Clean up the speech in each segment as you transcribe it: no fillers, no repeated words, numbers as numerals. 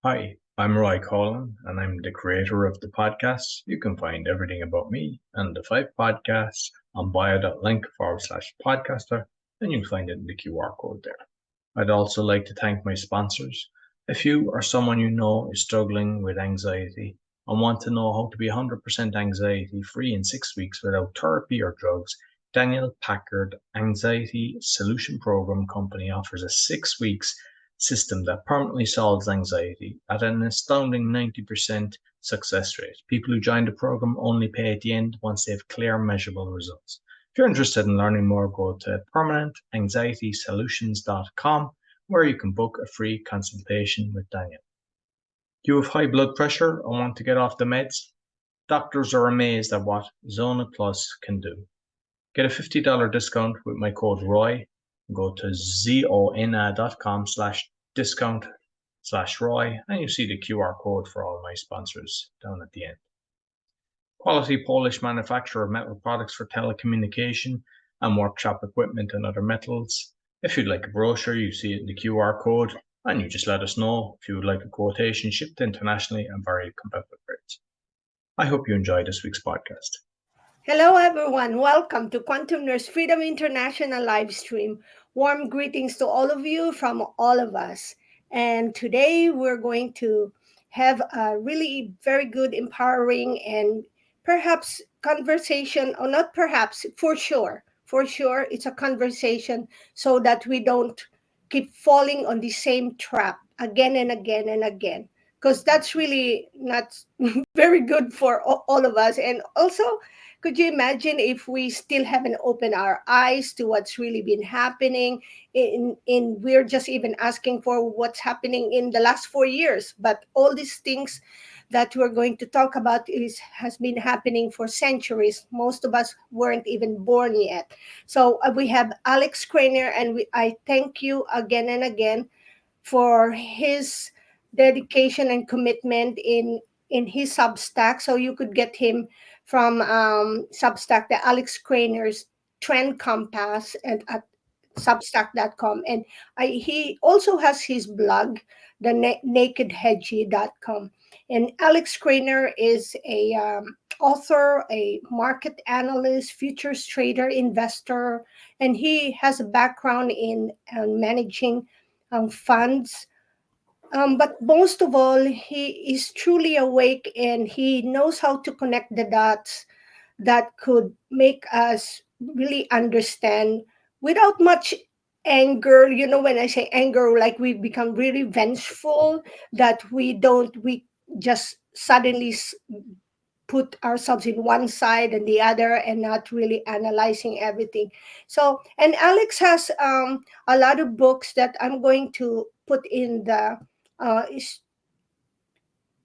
Hi, I'm Roy Collin, and I'm the creator of the podcast. You can find everything about me and the 5 podcasts on bio.link/podcaster, and you'll find it in the QR code there. I'd also like to thank my sponsors. If you or someone you know is struggling with anxiety and want to know how to be 100% anxiety free in 6 weeks without therapy or drugs, Daniel Packard Anxiety Solution Program Company offers a 6 weeks system that permanently solves anxiety at an astounding 90% success rate. People who join the program only pay at the end once they have clear, measurable results. If you're interested in learning more, go to permanentanxietysolutions.com where you can book a free consultation with Daniel. Do you have high blood pressure and want to get off the meds? Doctors are amazed at what Zona Plus can do. Get a $50 discount with my code ROY. Go to zona.com/discount/ROY and you see the QR code for all my sponsors down at the end. Quality Polish manufacturer of metal products for telecommunication and workshop equipment and other metals. If you'd like a brochure, you see it in the QR code and you just let us know if you would like a quotation shipped internationally and very competitive rates. I hope you enjoy this week's podcast. Hello, everyone. Welcome to Quantum Nurse Freedom International Livestream. Warm greetings to all of you from all of us. And today we're going to have a really very good, empowering, and perhaps conversation, or not perhaps, for sure, it's a conversation so that we don't keep falling on the same trap again and again and again. Because that's really not very good for all of us. And also, could you imagine if we still haven't opened our eyes to what's really been happening in we're just even asking for what's happening in the last 4 years, but all these things that we're going to talk about is has been happening for centuries. Most of us weren't even born yet. So we have Alex Krainer, and I thank you again and again for his dedication and commitment in his Substack. So you could get him from Substack, the Alex Krainer's Trend Compass, and at substack.com. And he also has his blog, the nakedhedgy.com. And Alex Krainer is a author, a market analyst, futures trader, investor, and he has a background in managing funds, but most of all, he is truly awake and he knows how to connect the dots that could make us really understand without much anger. You know, when I say anger, like we become really vengeful, that we just suddenly put ourselves in one side and the other and not really analyzing everything. So, and Alex has a lot of books that I'm going to put in the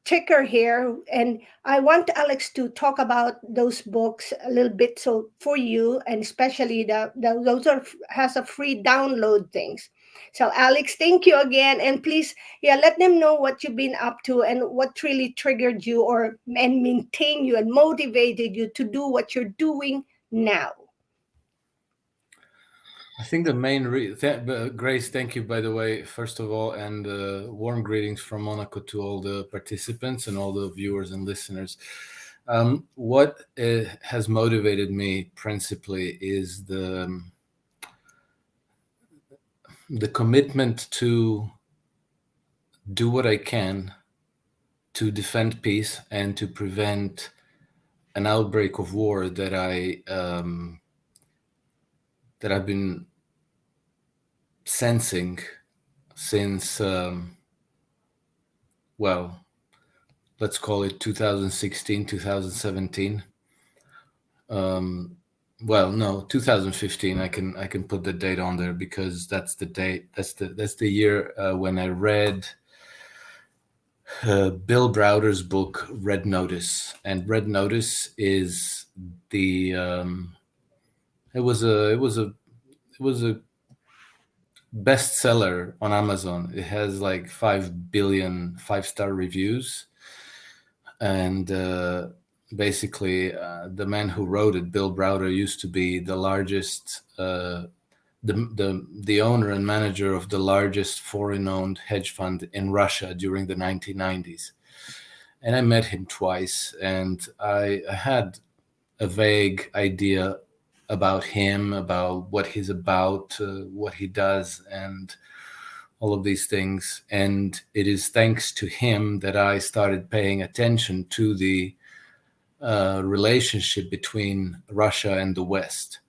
ticker here, and I want Alex to talk about those books a little bit, so for you, and especially the those are has a free download things. So Alex, thank you again, and please, yeah, let them know what you've been up to and what really triggered you or and maintain you and motivated you to do what you're doing now. I think the main Grace, thank you, by the way, first of all, and warm greetings from Monaco to all the participants and all the viewers and listeners. What has motivated me principally is the commitment to do what I can to defend peace and to prevent an outbreak of war that I've been sensing since well, let's call it 2016, 2017. Well, no, 2015. I can put the date on there because that's the date. That's the year when I read Bill Browder's book Red Notice, and Red Notice is the it was a bestseller on Amazon. It has like 5 billion 5-star reviews, and basically the man who wrote it, Bill Browder, used to be the largest the owner and manager of the largest foreign-owned hedge fund in Russia during the 1990s. And I met him twice, and I had a vague idea about him, about what he's about, what he does, and all of these things. And it is thanks to him that I started paying attention to the relationship between Russia and the West.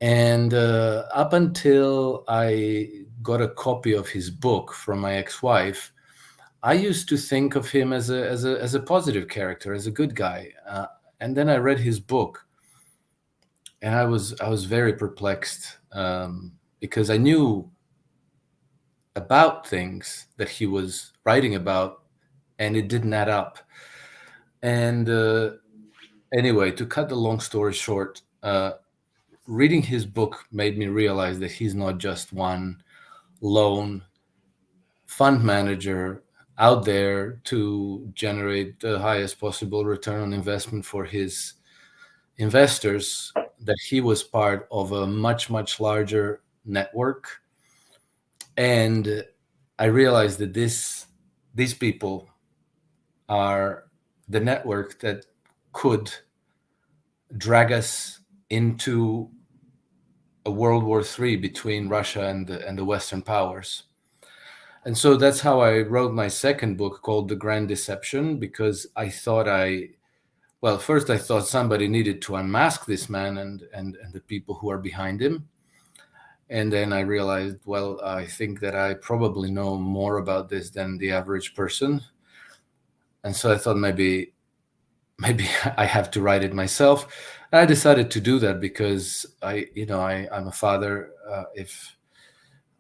And up until I got a copy of his book from my ex-wife, I used to think of him as a positive character, as a good guy. And then I read his book, and I was very perplexed, because I knew about things that he was writing about, and it didn't add up. And anyway, to cut the long story short, reading his book made me realize that he's not just one lone fund manager out there to generate the highest possible return on investment for his investors, that he was part of a much, much larger network. And I realized that these people are the network that could drag us into a World War III between Russia and the Western powers. And so that's how I wrote my second book, called The Grand Deception, because I thought first I thought somebody needed to unmask this man and the people who are behind him. And then I realized, I think that I probably know more about this than the average person. And so I thought maybe I have to write it myself. And I decided to do that because I'm a father. If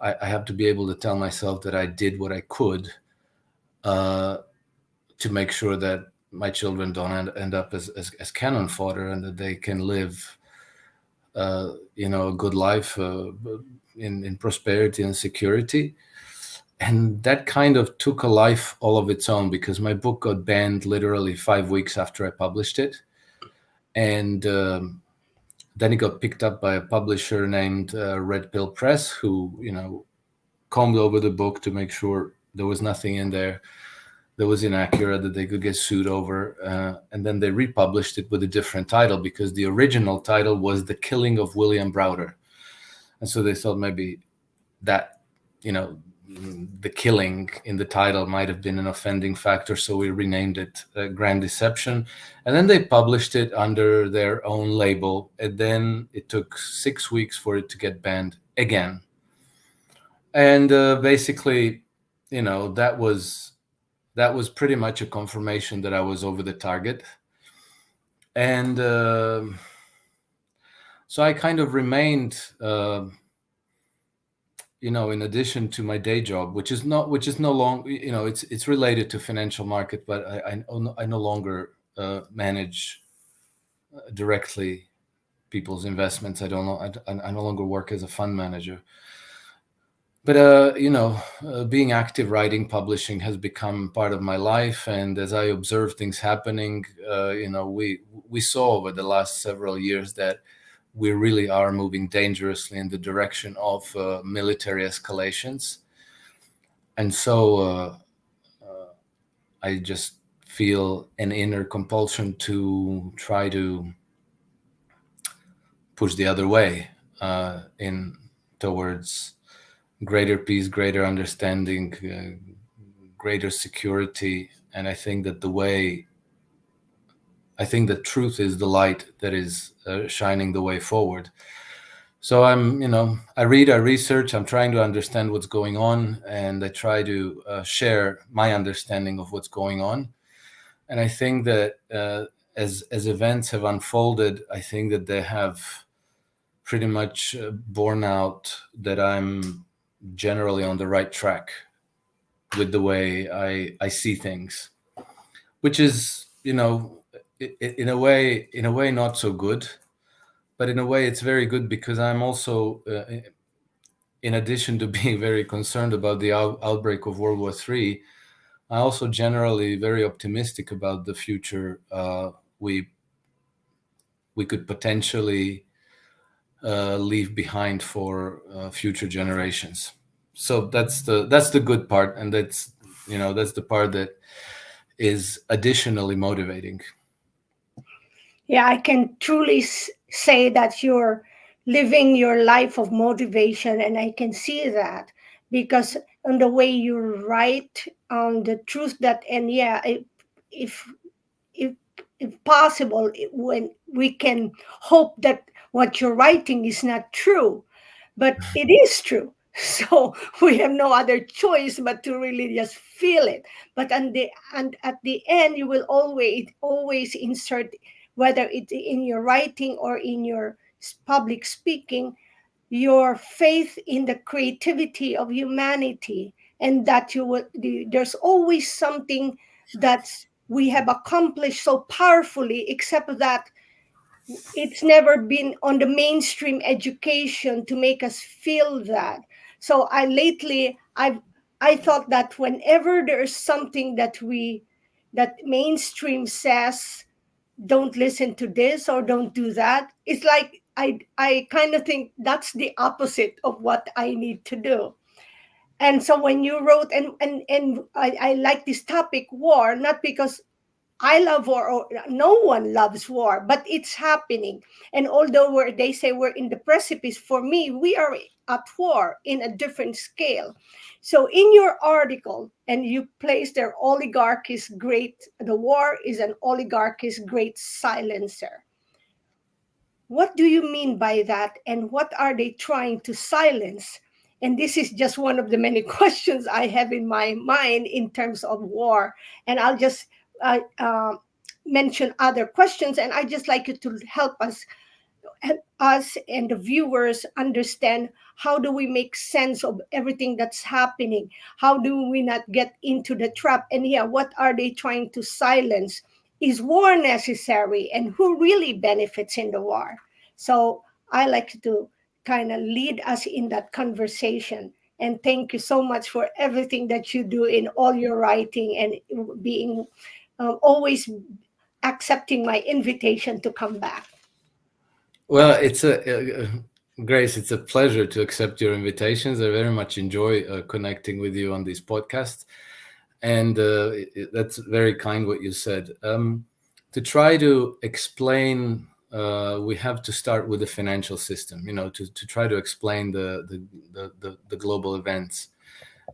I have to be able to tell myself that I did what I could to make sure that my children don't end up as cannon fodder, and that they can live a good life in prosperity and security. And that kind of took a life all of its own, because my book got banned literally 5 weeks after I published it. And then it got picked up by a publisher named Red Pill Press, who, combed over the book to make sure there was nothing in there that was inaccurate, that they could get sued over. And then they republished it with a different title, because the original title was The Killing of William Browder. And so they thought maybe that, the killing in the title might have been an offending factor. So we renamed it Grand Deception. And then they published it under their own label. And then it took 6 weeks for it to get banned again. And basically, that was pretty much a confirmation that I was over the target. And so I kind of remained, in addition to my day job, which is no longer, it's related to financial market, but I no longer manage directly people's investments. I no longer work as a fund manager. But being active, writing, publishing has become part of my life. And as I observe things happening, we saw over the last several years that we really are moving dangerously in the direction of military escalations. And so I just feel an inner compulsion to try to push the other way towards greater peace, greater understanding, greater security. And I think that truth is the light that is shining the way forward. So I read, I research, I'm trying to understand what's going on, and I try to share my understanding of what's going on. And I think that as events have unfolded, I think that they have pretty much borne out that I'm generally on the right track with the way I see things, which is, in a way not so good, but in a way it's very good, because I'm also, in addition to being very concerned about the outbreak of World War III, I'm also generally very optimistic about the future. We could potentially leave behind for future generations. So that's the good part, and that's the part that is additionally motivating. Yeah, I can truly say that you're living your life of motivation, and I can see that because on the way you write on the truth that, and yeah, if if if possible, when we can hope that what you're writing is not true, but it is true. So we have no other choice but to really just feel it. But and at the end, you will always insert, whether it's in your writing or in your public speaking, your faith in the creativity of humanity, and that there's always something that we have accomplished so powerfully, except that it's never been on the mainstream education to make us feel that. So I thought that whenever there's something that mainstream says, don't listen to this or don't do that, it's like I kind of think that's the opposite of what I need to do. And so when you wrote, and I like this topic, war, not because I love war, or no one loves war, but it's happening. And although they say we're in the precipice, for me, we are at war in a different scale. So in your article, and you place there, the war is an oligarchy's great silencer. What do you mean by that? And what are they trying to silence? And this is just one of the many questions I have in my mind in terms of war. And I'll just uh, uh, mention other questions. And I just like you to help us and the viewers understand, how do we make sense of everything that's happening? How do we not get into the trap? And yeah, what are they trying to silence? Is war necessary? And who really benefits in the war? So I like to kind of lead us in that conversation. And thank you so much for everything that you do in all your writing, and being always accepting my invitation to come back. Well, it's Grace, it's a pleasure to accept your invitations. I very much enjoy connecting with you on these podcasts, and that's very kind what you said. To try to explain, we have to start with the financial system. To try to explain the global events.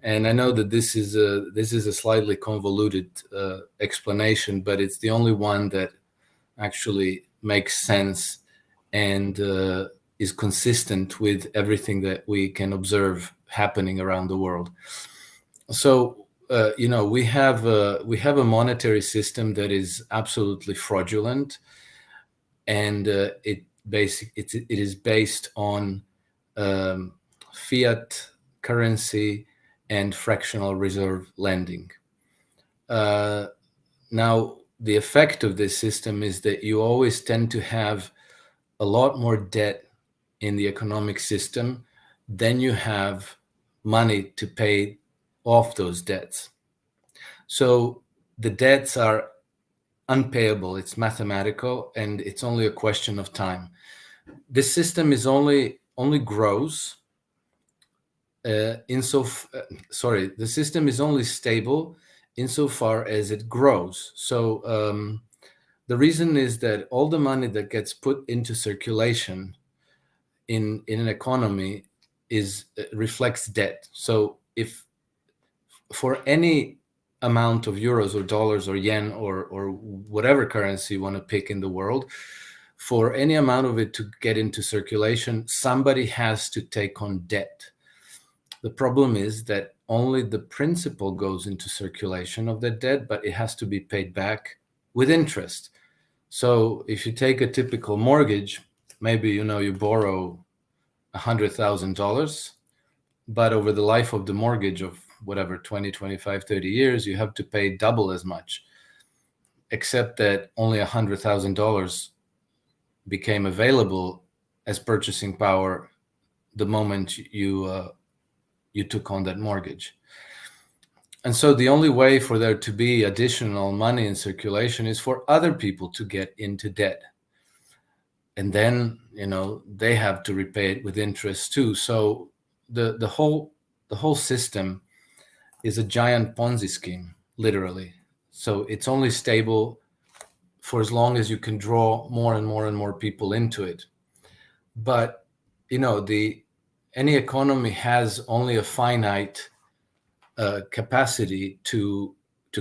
And I know that this is a slightly convoluted explanation, but it's the only one that actually makes sense and is consistent with everything that we can observe happening around the world. So we have a monetary system that is absolutely fraudulent, and it is based on fiat currency and fractional reserve lending. Now, the effect of this system is that you always tend to have a lot more debt in the economic system than you have money to pay off those debts. So the debts are unpayable. It's mathematical, and it's only a question of time. This system is only grows the system is only stable insofar as it grows. So the reason is that all the money that gets put into circulation in an economy reflects debt. So if for any amount of euros or dollars or yen or whatever currency you want to pick in the world, for any amount of it to get into circulation, somebody has to take on debt. The problem is that only the principal goes into circulation of the debt, but it has to be paid back with interest. So if you take a typical mortgage, maybe you borrow $100,000, but over the life of the mortgage of whatever, 20, 25, 30 years, you have to pay double as much, except that only $100,000 became available as purchasing power the moment you took on that mortgage. And so the only way for there to be additional money in circulation is for other people to get into debt. and then they have to repay it with interest too. So the whole system is a giant Ponzi scheme, literally. So it's only stable for as long as you can draw more and more and more people into it. But any economy has only a finite capacity to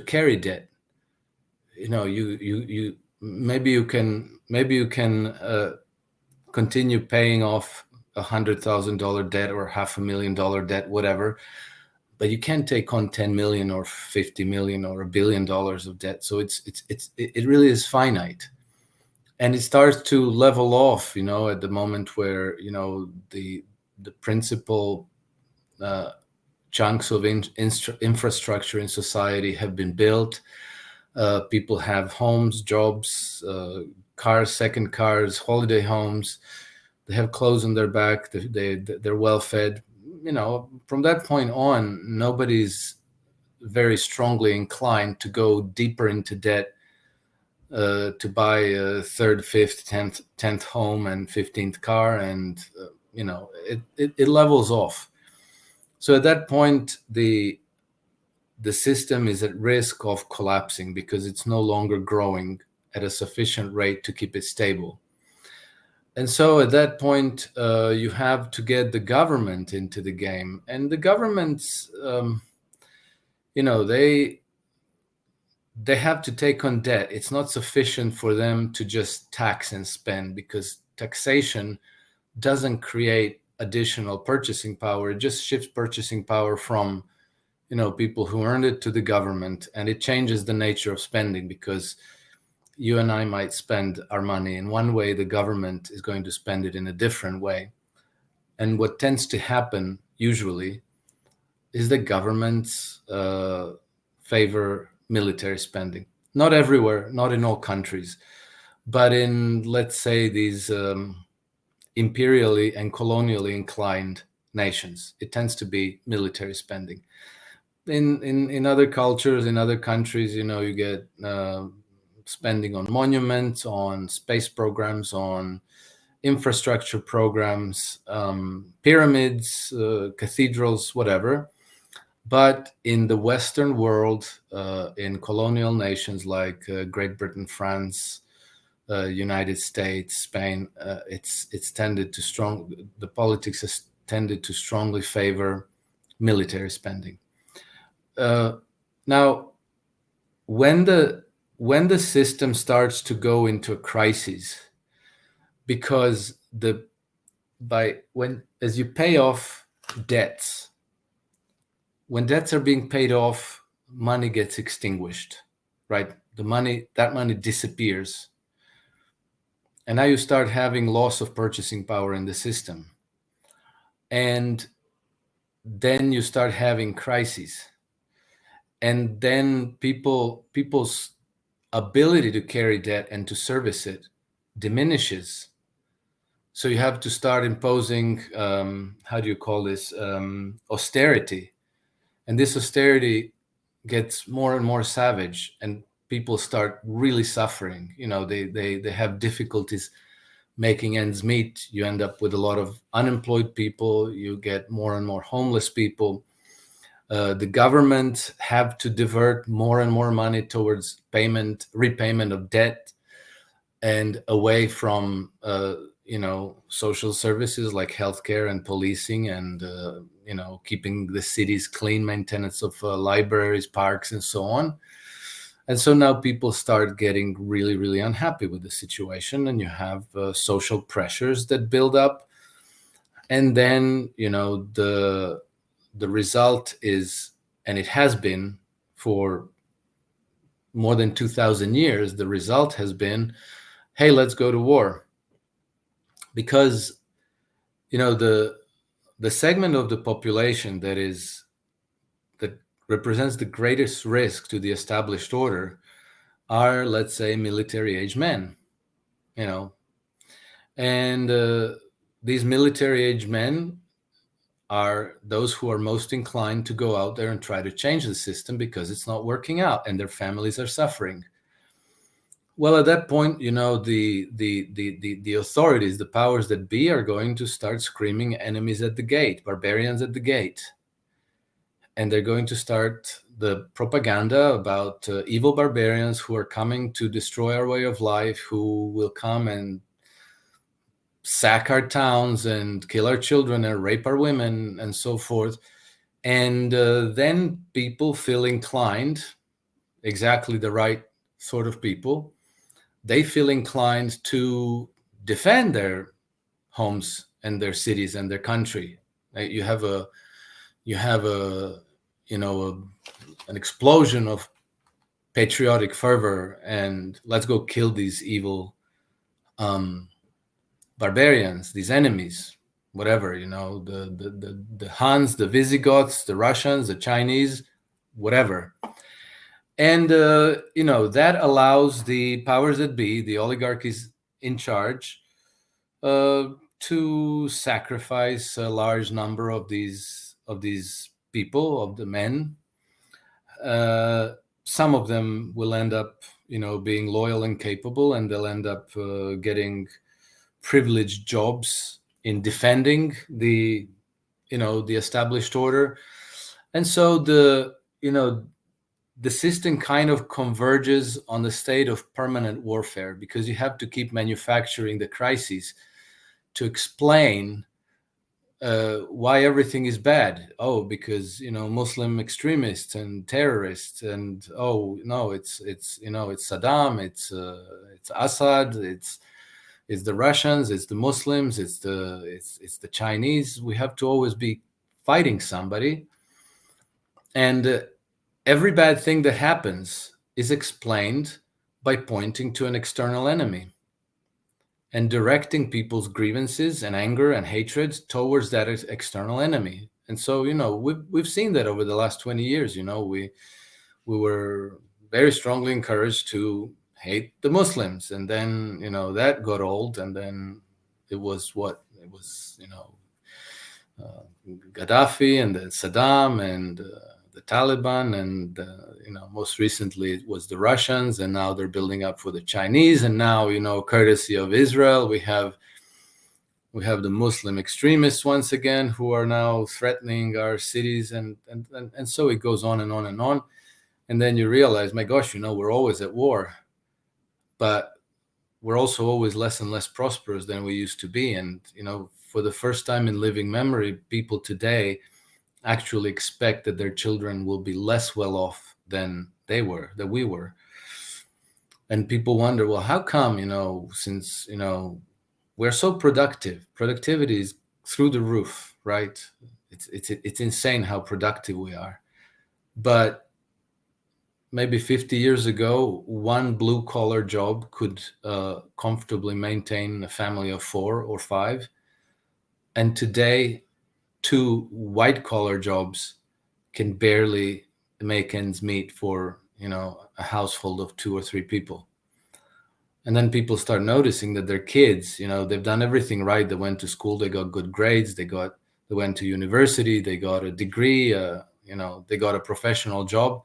carry debt. You maybe you can continue paying off $100,000 debt or $500,000 debt, whatever, but you can't take on 10 million or 50 million or $1 billion of debt. So it really is finite, and it starts to level off at the moment where the principal chunks of infrastructure in society have been built. People have homes, jobs, cars, second cars, holiday homes. They have clothes on their back. They're well fed. From that point on, nobody's very strongly inclined to go deeper into debt to buy a third, fifth, 10th home and 15th car, and it levels off. So at that point, the system is at risk of collapsing because it's no longer growing at a sufficient rate to keep it stable. And so at that point, you have to get the government into the game. And the governments, they have to take on debt. It's not sufficient for them to just tax and spend, because taxation doesn't create additional purchasing power. It just shifts purchasing power from people who earned it to the government, and it changes the nature of spending, because you and I might spend our money in one way, the government is going to spend it in a different way. And what tends to happen usually is that governments favor military spending. Not everywhere, not in all countries, but in, let's say, these imperially and colonially inclined nations, it tends to be military spending. In other cultures, in other countries, you get spending on monuments, on space programs, on infrastructure programs, pyramids, cathedrals, whatever. But in the Western world, in colonial nations like Great Britain, France, United States, Spain, it's tended to the politics has tended to strongly favor military spending. Now, when the system starts to go into a crisis, because as you pay off debts, when debts are being paid off, money gets extinguished, right? That money disappears, and now you start having loss of purchasing power in the system, and then you start having crises. And then people's ability to carry debt and to service it diminishes. So you have to start imposing, how do you call this, austerity. And this austerity gets more and more savage, and people start really suffering. They have difficulties making ends meet. You end up with a lot of unemployed people. You get more and more homeless people. The government have to divert more and more money towards repayment of debt, and away from social services like healthcare and policing, and keeping the cities clean, maintenance of libraries, parks, and so on. And so now people start getting really, really unhappy with the situation, and you have social pressures that build up, and then the result is, and it has been for more than 2,000 years, the result has been, hey, let's go to war. Because, the segment of the population that represents the greatest risk to the established order are, let's say, military-age men, and these military-age men are those who are most inclined to go out there and try to change the system, because it's not working out and their families are suffering. Well, at that point, the authorities, the powers that be, are going to start screaming enemies at the gate, barbarians at the gate. And they're going to start the propaganda about evil barbarians who are coming to destroy our way of life, who will come and sack our towns and kill our children and rape our women and so forth. And then people feel inclined, exactly the right sort of people, they feel inclined to defend their homes and their cities and their country. You have an explosion of patriotic fervor and let's go kill these evil barbarians, these enemies, whatever, the Huns, the Visigoths, the Russians, the Chinese, whatever. And that allows the powers that be, the oligarchies in charge, to sacrifice a large number of these people, of the men. Some of them will end up, being loyal and capable, and they'll end up getting privileged jobs in defending the established order. And so the system kind of converges on the state of permanent warfare, because you have to keep manufacturing the crises to explain why everything is bad. Oh, because Muslim extremists and terrorists, and oh no, it's Saddam, it's Assad, it's the Russians, it's the Muslims, it's the Chinese. We have to always be fighting somebody, and every bad thing that happens is explained by pointing to an external enemy and directing people's grievances and anger and hatred towards that external enemy. And so, we've seen that over the last 20 years. We were very strongly encouraged to hate the Muslims, and then that got old, and then it was Gaddafi and then Saddam and the Taliban, and most recently it was the Russians, and now they're building up for the Chinese, and now courtesy of Israel, we have the Muslim extremists once again who are now threatening our cities, and so it goes on and on and on. And then you realize, my gosh, we're always at war, but we're also always less and less prosperous than we used to be. And for the first time in living memory, people today actually expect that their children will be less well off than we were. And people wonder, well, how come, since, we're so productive, productivity is through the roof, right? It's insane how productive we are. But maybe 50 years ago, one blue-collar job could comfortably maintain a family of 4 or 5. And today, 2 white-collar jobs can barely make ends meet for, a household of 2 or 3 people. And then people start noticing that their kids, they've done everything right. They went to school, they got good grades, they went to university, they got a degree, they got a professional job.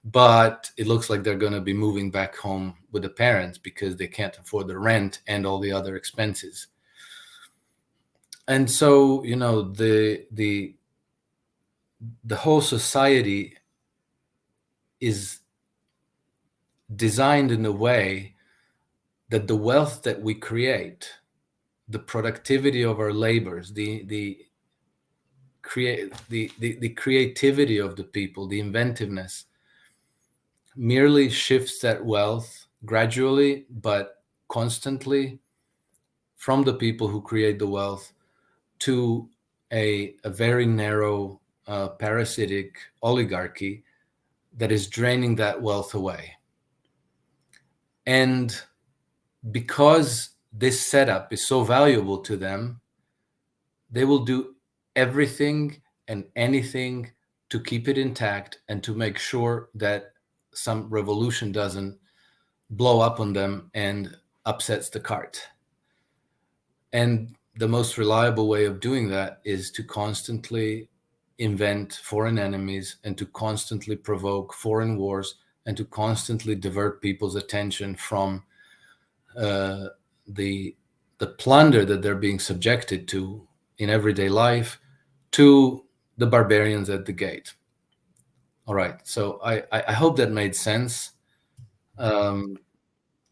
But it looks like they're going to be moving back home with the parents because they can't afford the rent and all the other expenses. And so, the whole society is designed in a way that the wealth that we create, the productivity of our labors, the creativity of the people, the inventiveness, merely shifts that wealth gradually but constantly from the people who create the wealth to a very narrow parasitic oligarchy that is draining that wealth away. And because this setup is so valuable to them, they will do everything and anything to keep it intact and to make sure that some revolution doesn't blow up on them and upsets the cart. And the most reliable way of doing that is to constantly invent foreign enemies and to constantly provoke foreign wars and to constantly divert people's attention from the plunder that they're being subjected to in everyday life to the barbarians at the gate. All right, so I hope that made sense. But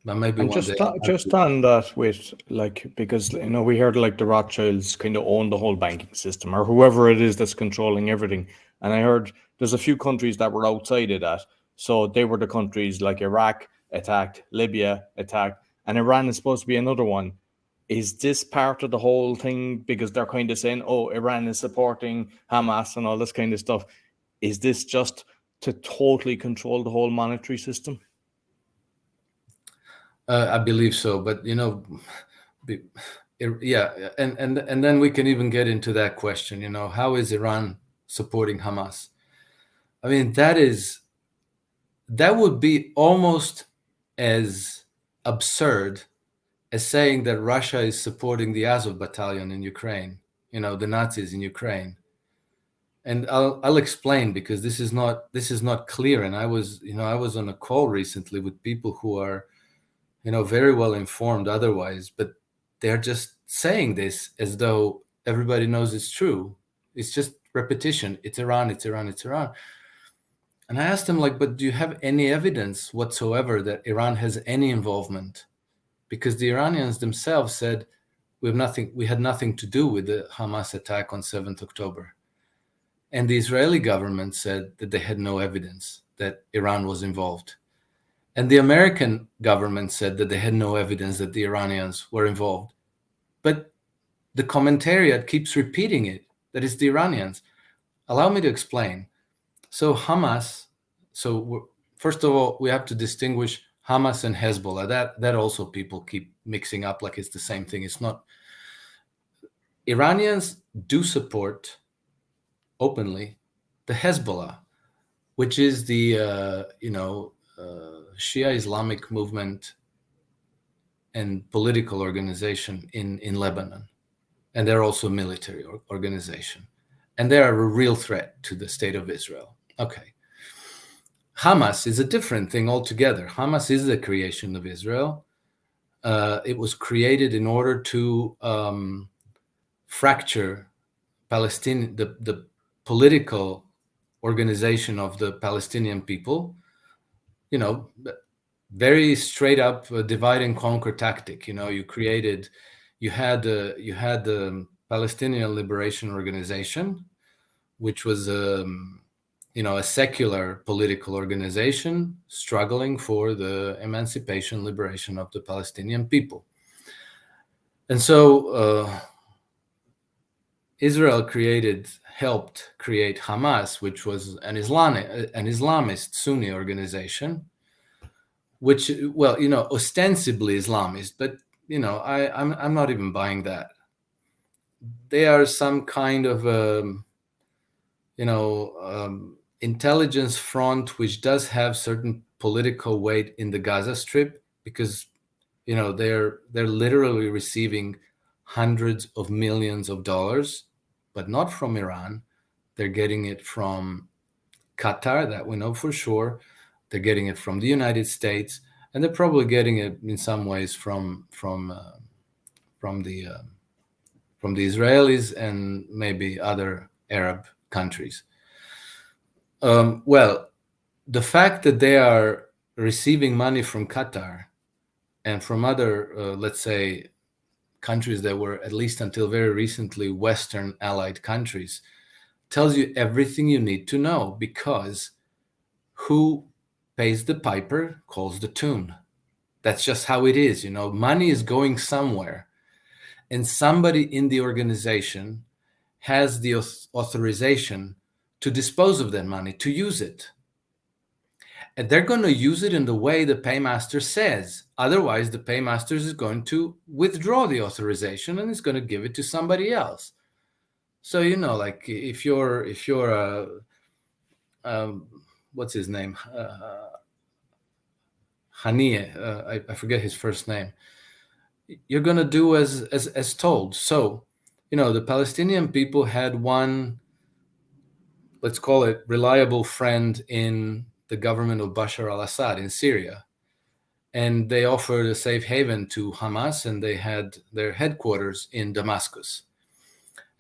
maybe And one day. just on that, with like, because we heard like the Rothschilds kind of own the whole banking system, or whoever it is that's controlling everything. And I heard there's a few countries that were outside of that. So they were the countries like Iraq attacked, Libya attacked, and Iran is supposed to be another one. Is this part of the whole thing? Because they're kind of saying, oh, Iran is supporting Hamas and all this kind of stuff. Is this just to totally control the whole monetary system? I believe so, but yeah, and then we can even get into that question. How is Iran supporting Hamas? I mean, that would be almost as absurd as saying that Russia is supporting the Azov battalion in Ukraine, the Nazis in Ukraine. And I'll explain, because this is not clear. And I was on a call recently with people who are very well informed otherwise, but they're just saying this as though everybody knows it's true. It's just repetition. It's Iran, it's Iran, it's Iran. And I asked them, like, but do you have any evidence whatsoever that Iran has any involvement? Because the Iranians themselves said, we had nothing to do with the Hamas attack on 7th October. And the Israeli government said that they had no evidence that Iran was involved. And the American government said that they had no evidence that the Iranians were involved. But the commentariat keeps repeating it, that it's the Iranians. Allow me to explain. So Hamas, first of all, we have to distinguish Hamas and Hezbollah. That also people keep mixing up like it's the same thing. It's not. Iranians do support openly the Hezbollah, which is the Shia Islamic movement and political organization in Lebanon. And they're also a military organization. And they are a real threat to the state of Israel. Okay. Hamas is a different thing altogether. Hamas is the creation of Israel. It was created in order to fracture Palestine, the political organization of the Palestinian people. Very straight up divide and conquer tactic. You had the Palestinian Liberation Organization, which was a secular political organization struggling for the emancipation, liberation of the Palestinian people. And so Israel helped create Hamas, which was an Islamist Sunni organization, which, ostensibly Islamist, but I'm not even buying that. They are some kind of intelligence front which does have certain political weight in the Gaza Strip, because they're literally receiving hundreds of millions of dollars, but not from Iran. They're getting it from Qatar, that we know for sure. They're getting it from the United States, and they're probably getting it in some ways from the Israelis and maybe other Arab countries. Well, the fact that they are receiving money from Qatar and from other, let's say, countries that were, at least until very recently, Western allied countries, tells you everything you need to know, because who pays the piper calls the tune. That's just how it is. Money is going somewhere, and somebody in the organization has the authorization to dispose of that money, to use it. And they're going to use it in the way the paymaster says. Otherwise, the paymaster is going to withdraw the authorization and is going to give it to somebody else. So, like if you're what's his name? Haniyeh, I forget his first name. You're going to do as told. So, the Palestinian people had one, let's call it, reliable friend in the government of Bashar al-Assad in Syria. And they offered a safe haven to Hamas, and they had their headquarters in Damascus.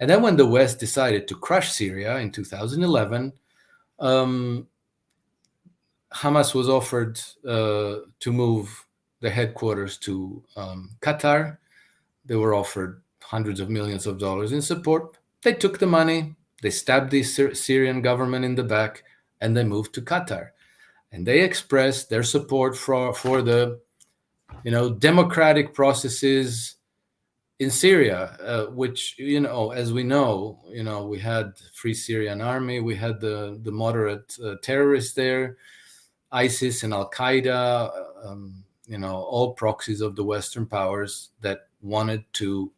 And then when the West decided to crush Syria in 2011, Hamas was offered to move the headquarters to Qatar. They were offered hundreds of millions of dollars in support. They took the money, they stabbed the Syrian government in the back, and they moved to Qatar. And they expressed their support for the, democratic processes in Syria, which, as we know, we had Free Syrian Army, we had the moderate terrorists there, ISIS and Al-Qaeda, all proxies of the Western powers that wanted to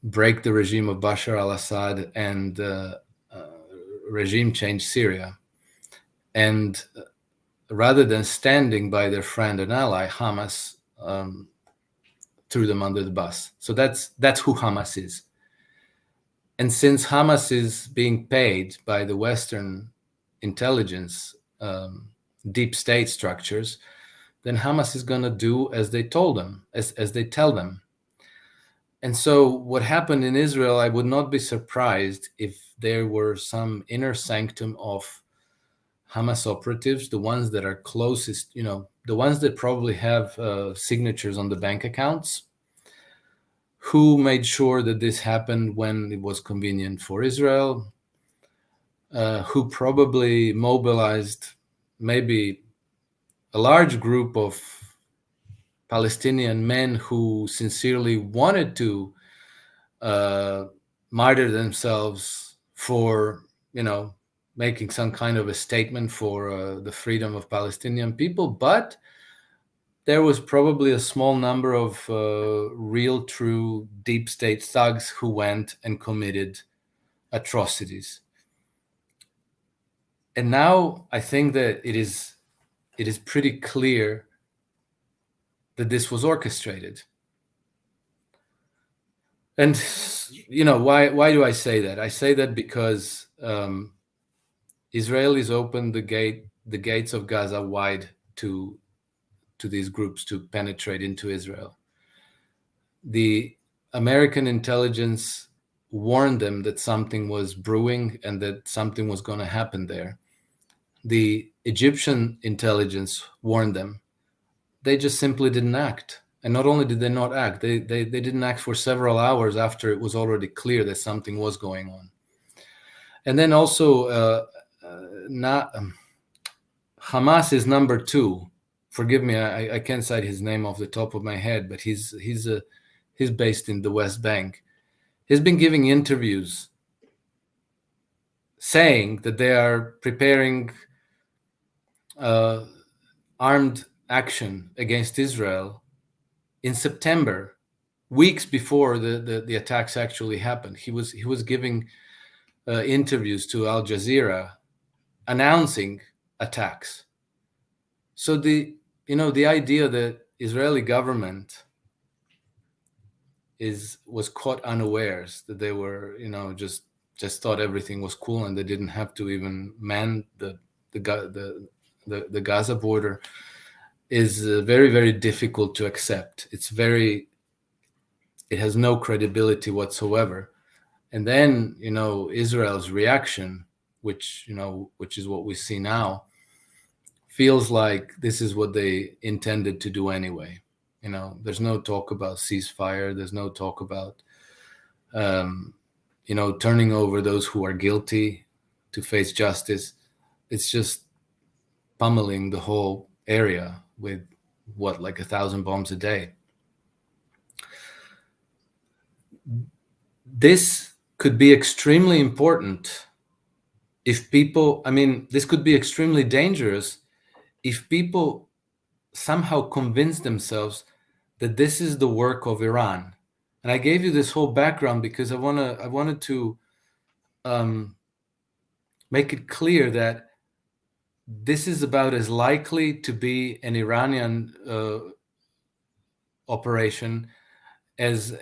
break the regime of Bashar al-Assad and regime change Syria. And rather than standing by their friend and ally, Hamas threw them under the bus. So that's who Hamas is. And since Hamas is being paid by the Western intelligence, deep state structures, then Hamas is going to do as they told them, as they tell them. And so what happened in Israel, I would not be surprised if there were some inner sanctum of Hamas operatives, the ones that are closest, the ones that probably have signatures on the bank accounts, who made sure that this happened when it was convenient for Israel, who probably mobilized maybe a large group of Palestinian men who sincerely wanted to martyr themselves for, making some kind of a statement for the freedom of Palestinian people. But there was probably a small number of real, true, deep state thugs who went and committed atrocities. And now I think that it is pretty clear that this was orchestrated. And why do I say that? I say that because Israelis opened the gates of Gaza wide to these groups to penetrate into Israel. The American intelligence warned them that something was brewing and that something was going to happen there. The Egyptian intelligence warned them. They just simply didn't act. And not only did they not act, they didn't act for several hours after it was already clear that something was going on. And then also, Hamas is number two. Forgive me, I can't cite his name off the top of my head, but he's based in the West Bank. He's been giving interviews saying that they are preparing armed action against Israel in September, weeks before the attacks actually happened. He was giving interviews to Al Jazeera announcing attacks. So the idea that Israeli government was caught unawares, that they were just thought everything was cool and they didn't have to even man the Gaza border, is very, very difficult to accept. It has no credibility whatsoever. And then Israel's reaction, which is what we see now, feels like this is what they intended to do anyway. There's no talk about ceasefire. There's no talk about turning over those who are guilty to face justice. It's just pummeling the whole area with like 1,000 bombs a day. This could be extremely important if people, this could be extremely dangerous if people somehow convince themselves that this is the work of Iran. And I gave you this whole background because I wanted to make it clear that this is about as likely to be an Iranian operation as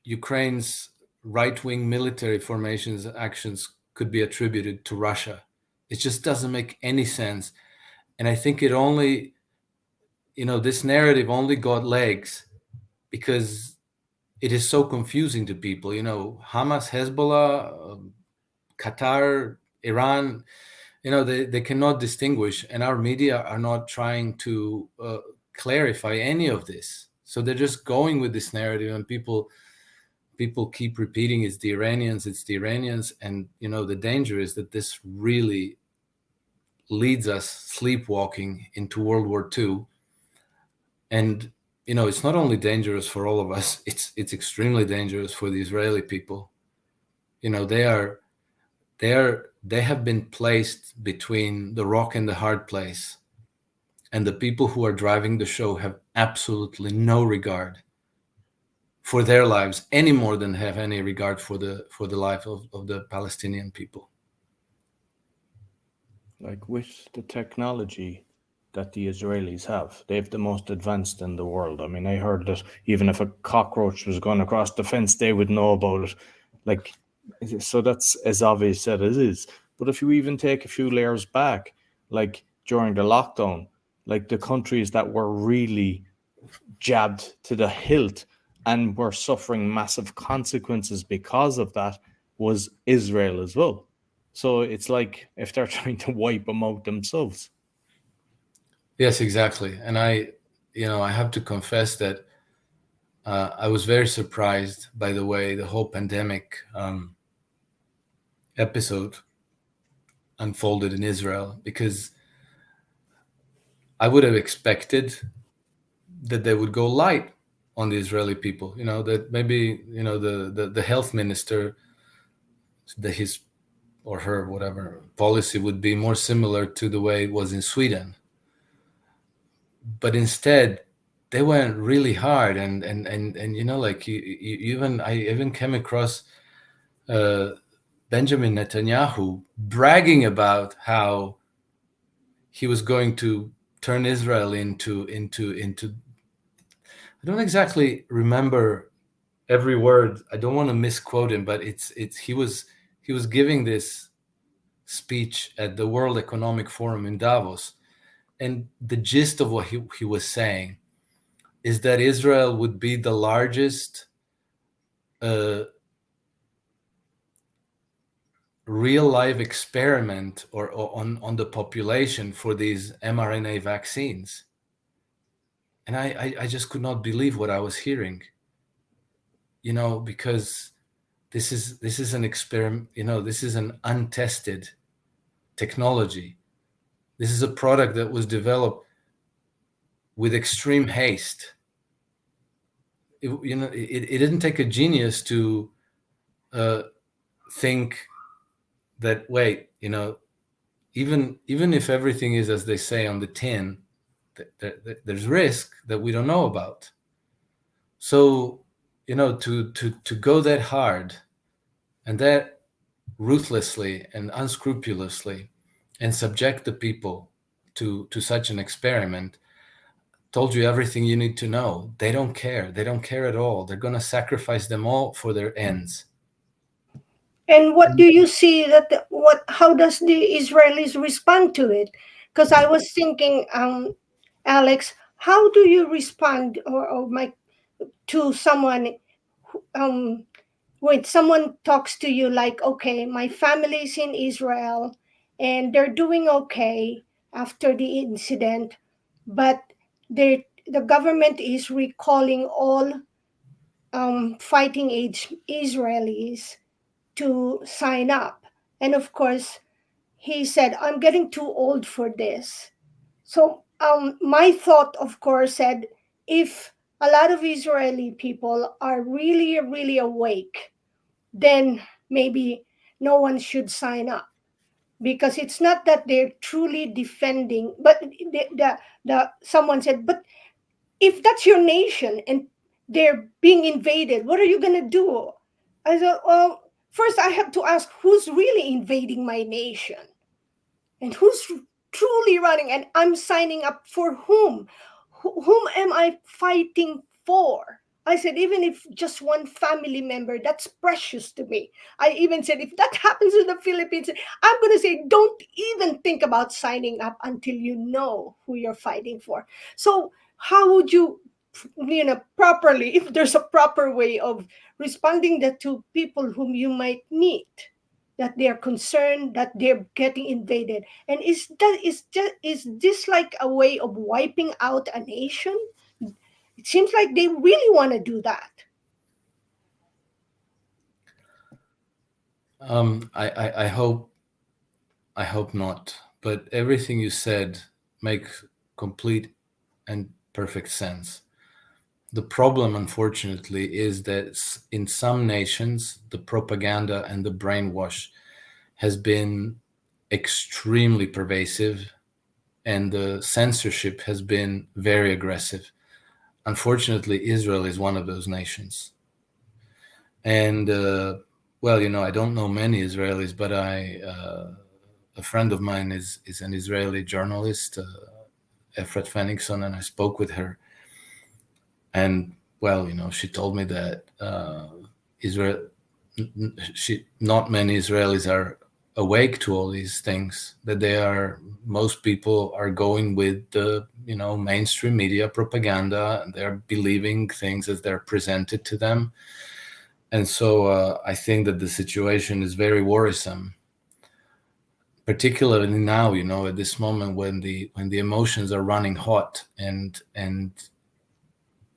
Ukraine's right-wing military formations actions could be attributed to Russia. It just doesn't make any sense. And I think it only, this narrative only got legs because it is so confusing to people. Hamas, Hezbollah, Qatar, Iran, they cannot distinguish, and our media are not trying to clarify any of this. So they're just going with this narrative, and people keep repeating it's the Iranians, and the danger is that this really leads us sleepwalking into World War II. And it's not only dangerous for all of us, it's extremely dangerous for the Israeli people. They have been placed between the rock and the hard place, and the people who are driving the show have absolutely no regard for their lives any more than have any regard for the life of the Palestinian people. Like with the technology that the Israelis have, they have the most advanced in the world. I mean, I heard that even if a cockroach was going across the fence, they would know about it. Like, so that's as obvious as it is. But if you even take a few layers back, like during the lockdown, like the countries that were really jabbed to the hilt and were suffering massive consequences because of that was Israel as well. So it's like if they're trying to wipe them out themselves. Yes, exactly. And I have to confess that I was very surprised by the way the whole pandemic episode unfolded in Israel, because I would have expected that they would go light on the Israeli people, that maybe, the health minister, his or her, whatever, policy would be more similar to the way it was in Sweden. But instead, they went really hard, and like I even came across Benjamin Netanyahu bragging about how he was going to turn Israel into. I don't exactly remember every word. I don't want to misquote him, but he was giving this speech at the World Economic Forum in Davos, and the gist of what he was saying is that Israel would be the largest real life experiment or on the population for these mRNA vaccines. And I just could not believe what I was hearing, because this is an experiment, this is an untested technology. This is a product that was developed with extreme haste. It didn't take a genius to think that, wait, even if everything is as they say on the tin, there's risk that we don't know about. So, to go that hard and that ruthlessly and unscrupulously and subject the people to such an experiment told you everything you need to know. They don't care. They don't care at all. They're going to sacrifice them all for their ends. And what do you see how does the Israelis respond to it? Because I was thinking, Alex, how do you respond to someone when someone talks to you like, okay, my family's in Israel and they're doing okay after the incident, but the government is recalling all fighting age Israelis to sign up. And of course, he said, I'm getting too old for this. So my thought, of course, said, if a lot of Israeli people are really, really awake, then maybe no one should sign up. Because it's not that they're truly defending, but someone said, but if that's your nation and they're being invaded, what are you going to do? I said, well, first I have to ask who's really invading my nation and who's truly running, and I'm signing up for whom? Whom am I fighting for? I said, even if just one family member, that's precious to me. I even said, if that happens in the Philippines, I'm going to say, don't even think about signing up until you know who you're fighting for. So, how would you, properly, if there's a proper way of responding that to people whom you might meet, that they are concerned that they're getting invaded, and is this like a way of wiping out a nation? It seems like they really want to do that. I hope not. But everything you said makes complete and perfect sense. The problem, unfortunately, is that in some nations, the propaganda and the brainwash has been extremely pervasive, and the censorship has been very aggressive. Unfortunately, Israel is one of those nations. And, well, I don't know many Israelis, but a friend of mine is an Israeli journalist, Efrat Fenixon, and I spoke with her. And, well, she told me that not many Israelis are awake to all these things, that most people are going with the, mainstream media propaganda, and they're believing things as they're presented to them. And so I think that the situation is very worrisome, particularly now, at this moment when the emotions are running hot, and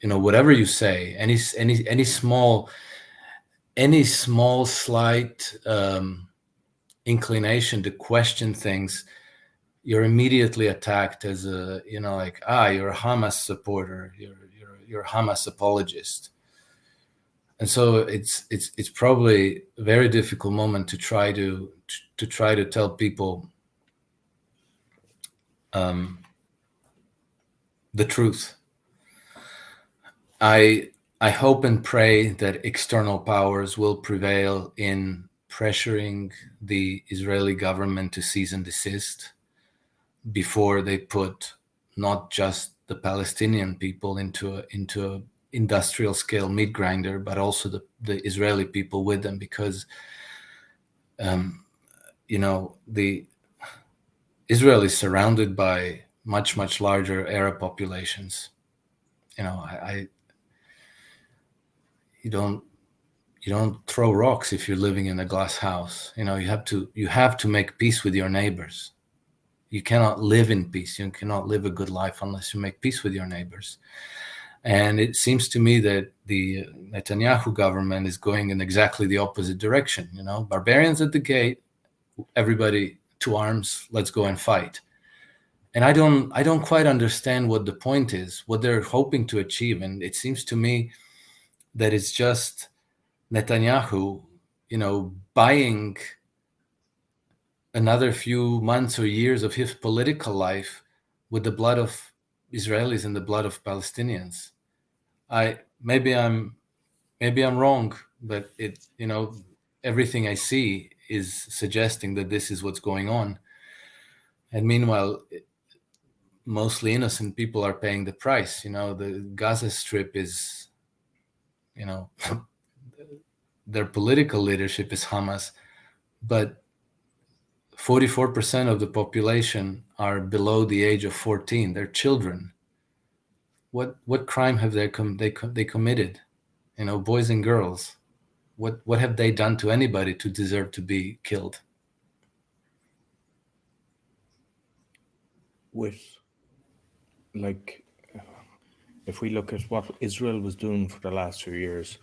whatever you say, any small slight inclination to question things, you're immediately attacked as a, you're a Hamas supporter, you're a Hamas apologist. And so it's probably a very difficult moment to try to tell people the truth. I hope and pray that external powers will prevail in pressuring the Israeli government to cease and desist before they put not just the Palestinian people into a industrial scale meat grinder, but also the Israeli people with them, because the Israel is surrounded by much larger Arab populations. You don't throw rocks if you're living in a glass house. You have to make peace with your neighbors. You cannot live in peace. You cannot live a good life unless you make peace with your neighbors. And it seems to me that the Netanyahu government is going in exactly the opposite direction. Barbarians at the gate, everybody to arms, let's go and fight. And I don't quite understand what the point is, what they're hoping to achieve. And it seems to me that it's just Netanyahu, buying another few months or years of his political life with the blood of Israelis and the blood of Palestinians. Maybe I'm wrong, but everything I see is suggesting that this is what's going on. And meanwhile, mostly innocent people are paying the price. The Gaza Strip is, their political leadership is Hamas, but 44% of the population are below the age of 14. They're children. What crime have they committed? Boys and girls. What have they done to anybody to deserve to be killed? With, like, if we look at what Israel was doing for the last few years,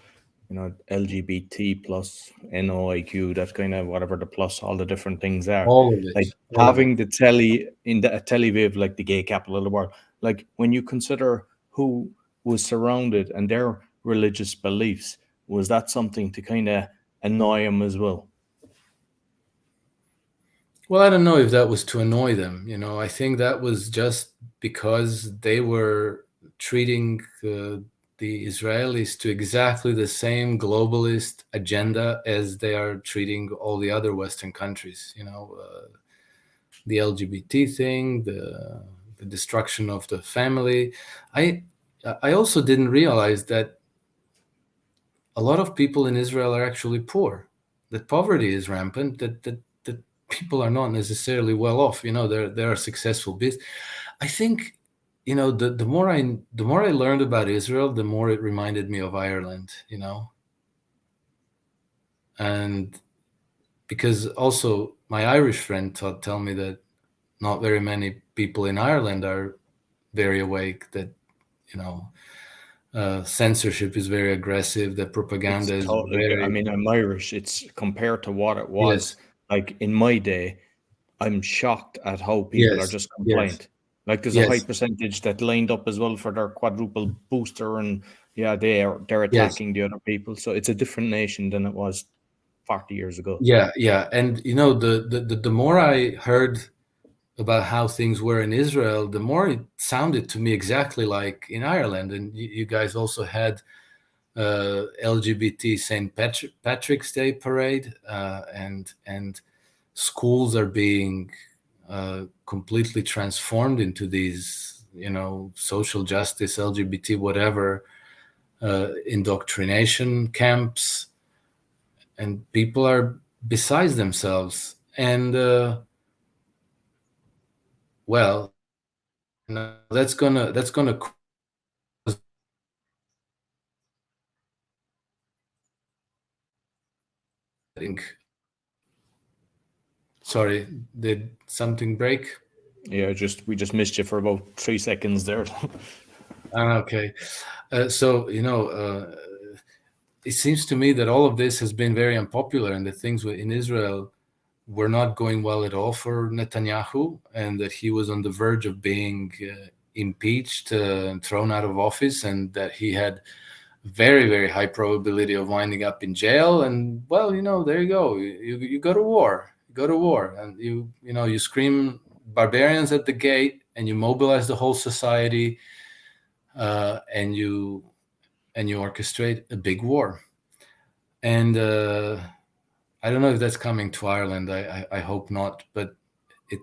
LGBT plus NOIQ, that's kind of whatever the plus, all the different things are. All of it. Like having the telly in the Tel Aviv, like the gay capital of the world. Like when you consider who was surrounded and their religious beliefs, was that something to kind of annoy them as well? Well, I don't know if that was to annoy them. I think that was just because they were treating the Israelis to exactly the same globalist agenda as they are treating all the other Western countries. The LGBT thing, the destruction of the family. I also didn't realize that a lot of people in Israel are actually poor, that poverty is rampant, that people are not necessarily well off. There are successful I think, the more I learned about Israel, the more it reminded me of Ireland, and because also my Irish friend tell me that not very many people in Ireland are very awake, that censorship is very aggressive, that propaganda is very. I mean, I'm Irish. It's compared to what it was Yes. like in my day. I'm shocked at how people are Yes. just Yes. compliant. Like there's a high Yes. percentage that lined up as well for their quadruple booster, and yeah, they're Yes. attacking the other people. So it's a different nation than it was 40 years ago. Yeah. And the more I heard about how things were in Israel, the more it sounded to me exactly like in Ireland. And you guys also had LGBT St. Patrick's Day parade, and schools are being completely transformed into these, social justice, LGBT, whatever, indoctrination camps, and people are besides themselves. And well, that's gonna Sorry, did something break? Yeah, we just missed you for about 3 seconds there. Okay. So, it seems to me that all of this has been very unpopular, and that things in Israel were not going well at all for Netanyahu, and that he was on the verge of being impeached and thrown out of office, and that he had very, very high probability of winding up in jail. And well, there you go. You go to war. You go to war, and you scream barbarians at the gate, and you mobilize the whole society, and you orchestrate a big war. And I don't know if that's coming to Ireland. I hope not, but it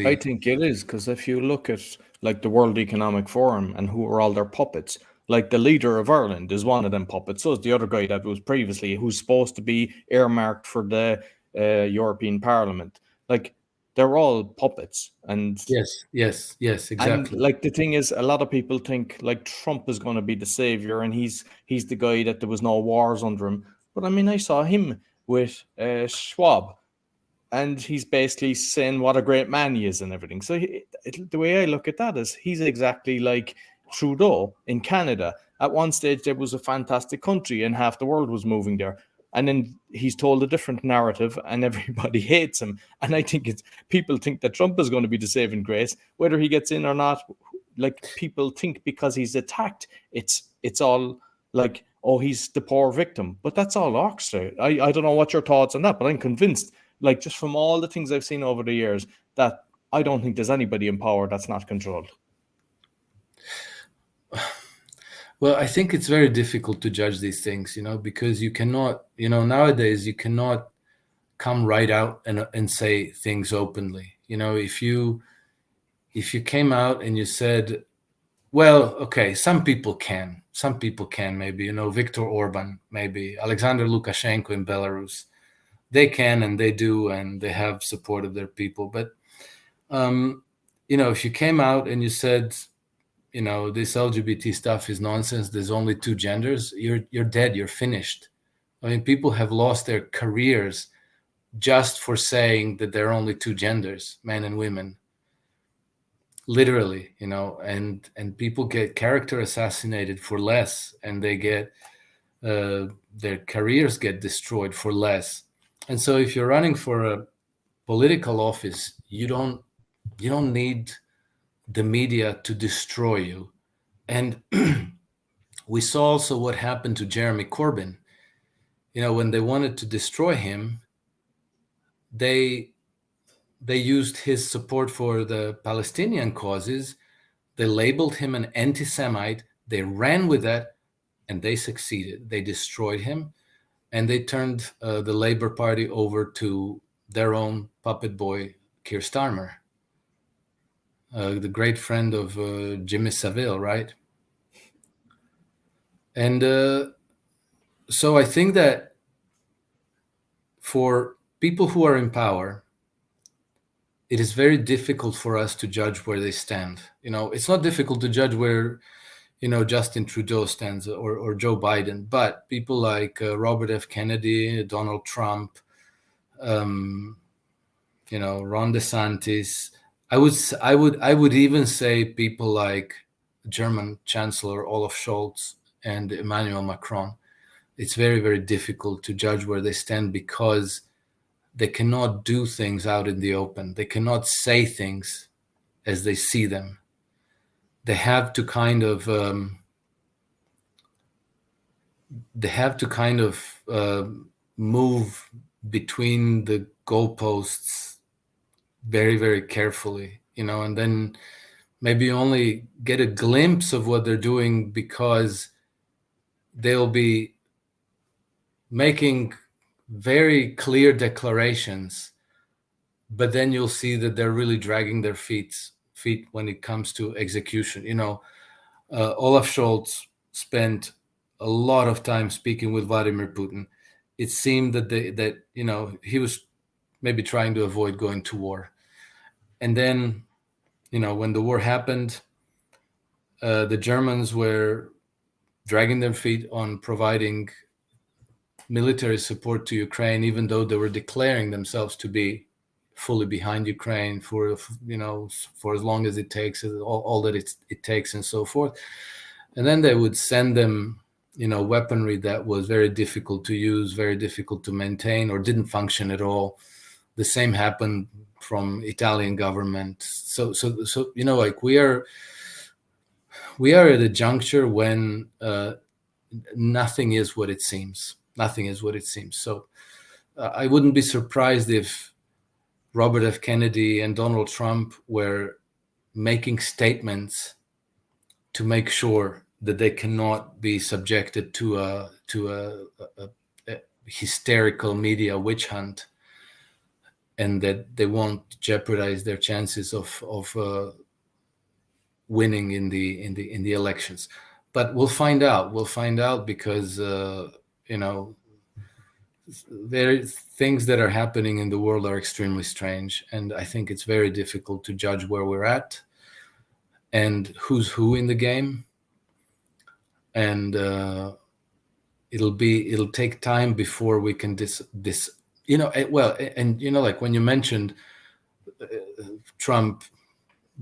I think it is, because if you look at like the World Economic Forum and who are all their puppets, like the leader of Ireland is one of them puppets. So is the other guy that was previously, who's supposed to be earmarked for the European Parliament. Like they're all puppets, and yes, exactly. and like the thing is, a lot of people think like Trump is going to be the savior, and he's the guy that there was no wars under him. But I mean, I saw him with Schwab, and he's basically saying what a great man he is and everything. So the way I look at that is he's exactly like Trudeau in Canada. At one stage, there was a fantastic country and half the world was moving there. And then he's told a different narrative and everybody hates him. And I think people think that Trump is going to be the saving grace, whether he gets in or not. Like people think because he's attacked, it's all like, oh, he's the poor victim. But that's all Oxford. I don't know what your thoughts on that, but I'm convinced, like just from all the things I've seen over the years, that I don't think there's anybody in power that's not controlled. Well, I think it's very difficult to judge these things, because you cannot, nowadays you cannot come right out and say things openly. If you came out and you said, well, okay, some people can maybe, Viktor Orban, maybe Alexander Lukashenko in Belarus, they can and they do, and they have support of their people. But, if you came out and you said, this LGBT stuff is nonsense, there's only two genders, you're dead, you're finished. I mean, people have lost their careers just for saying that there are only two genders, men and women. Literally, and people get character assassinated for less, and they get their careers get destroyed for less. And so if you're running for a political office, you don't need the media to destroy you. And we saw also what happened to Jeremy Corbyn. When they wanted to destroy him, they used his support for the Palestinian causes. They labeled him an anti-Semite. They ran with that, and they succeeded. They destroyed him, and they turned the Labour Party over to their own puppet boy, Keir Starmer, the great friend of Jimmy Savile, right? And So I think that for people who are in power, it is very difficult for us to judge where they stand. It's not difficult to judge where, Justin Trudeau stands or Joe Biden, but people like Robert F. Kennedy, Donald Trump, Ron DeSantis. I would even say people like German Chancellor Olaf Scholz and Emmanuel Macron. It's very, very difficult to judge where they stand because they cannot do things out in the open. They cannot say things as they see them. They have to kind of move between the goalposts very, very carefully, and then maybe only get a glimpse of what they're doing because they'll be making very clear declarations, but then you'll see that they're really dragging their feet when it comes to execution. Olaf Scholz spent a lot of time speaking with Vladimir Putin. It seemed that he was maybe trying to avoid going to war. And then, when the war happened, the Germans were dragging their feet on providing military support to Ukraine, even though they were declaring themselves to be fully behind Ukraine for as long as it takes, all that it takes, and so forth. And then they would send them, weaponry that was very difficult to use, very difficult to maintain, or didn't function at all. The same happened from Italian government. So like we are at a juncture when nothing is what it seems. Nothing is what it seems. So I wouldn't be surprised if Robert F. Kennedy and Donald Trump were making statements to make sure that they cannot be subjected to a hysterical media witch hunt, and that they won't jeopardize their chances of winning in the elections. But we'll find out. We'll find out because things that are happening in the world are extremely strange, and I think it's very difficult to judge where we're at and who's who in the game. And it'll take time before we can like when you mentioned Trump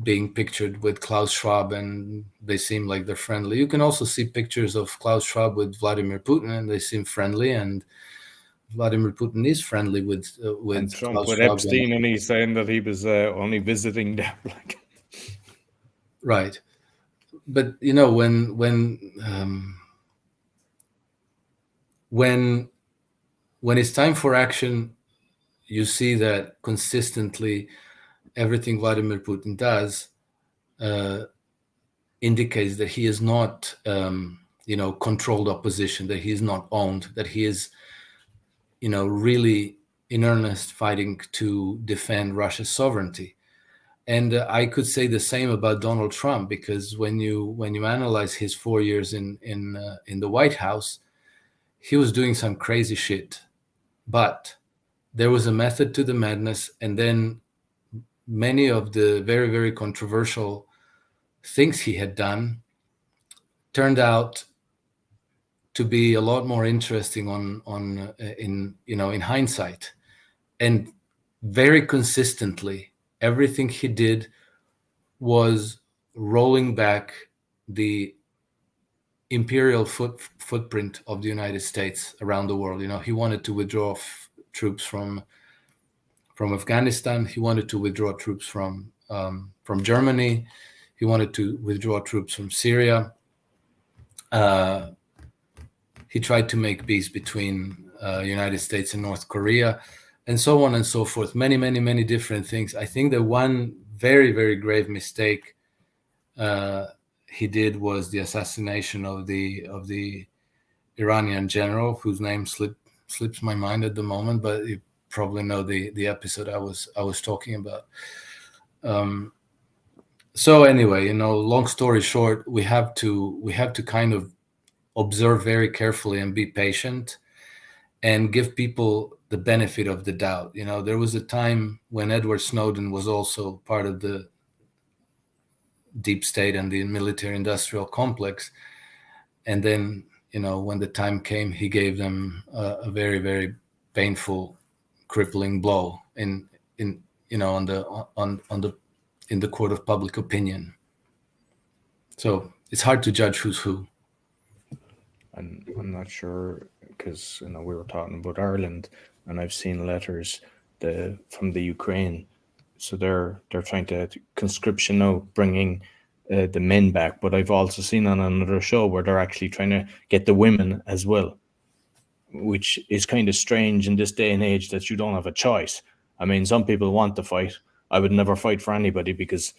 being pictured with Klaus Schwab and they seem like they're friendly. You can also see pictures of Klaus Schwab with Vladimir Putin and they seem friendly, and Vladimir Putin is friendly with Trump Klaus with Schwab Epstein, and he's saying that he was only visiting them. Right. But when it's time for action, you see that consistently everything Vladimir Putin does indicates that he is not controlled opposition, that he is not owned, that he is really in earnest fighting to defend Russia's sovereignty. And I could say the same about Donald Trump, because when you analyze his 4 years in the White House, he was doing some crazy shit, but there was a method to the madness. And then many of the very, very controversial things he had done turned out to be a lot more interesting in hindsight. And very consistently, everything he did was rolling back the imperial footprint of the United States around the world. He wanted to withdraw troops from Afghanistan. He wanted to withdraw troops from Germany. He wanted to withdraw troops from Syria. He tried to make peace between United States and North Korea, and so on and so forth. Many, many, many different things. I think that one very, very grave mistake he did was the assassination of the Iranian general, whose name slips my mind at the moment, but you probably know the episode I was talking about. So anyway, long story short, we have to kind of observe very carefully and be patient and give people the benefit of the doubt. There was a time when Edward Snowden was also part of the deep state and the military industrial complex. And then, when the time came, he gave them a very, very painful, crippling blow in the court of public opinion. So it's hard to judge who's who. And I'm not sure, because we were talking about Ireland, and I've seen letters from the Ukraine. So they're trying to conscription now, bringing the men back. But I've also seen on another show where they're actually trying to get the women as well, which is kind of strange in this day and age that you don't have a choice. I mean, some people want to fight. I would never fight for anybody because,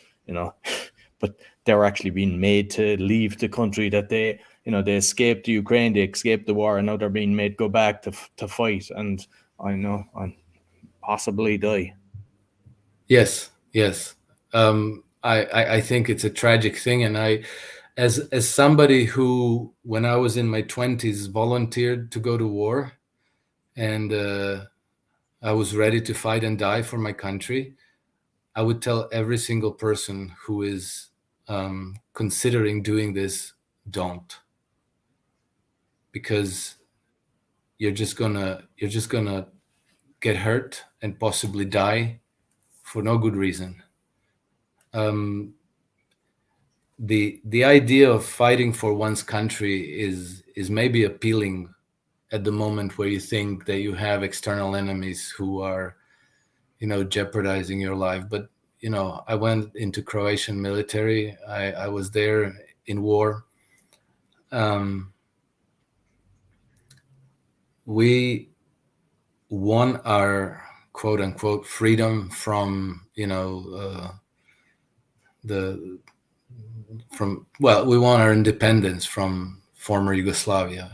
but they're actually being made to leave the country that they escaped the Ukraine, they escaped the war, and now they're being made go back to fight. And I know, and possibly die. Yes. I think it's a tragic thing, and I, as somebody who, when I was in my 20s, volunteered to go to war, and I was ready to fight and die for my country, I would tell every single person who is considering doing this, don't, because you're just gonna get hurt and possibly die for no good reason. The idea of fighting for one's country is maybe appealing at the moment where you think that you have external enemies who are, jeopardizing your life. But, I went into Croatian military. I was there in war. We won our quote unquote freedom from, we won our independence from former Yugoslavia,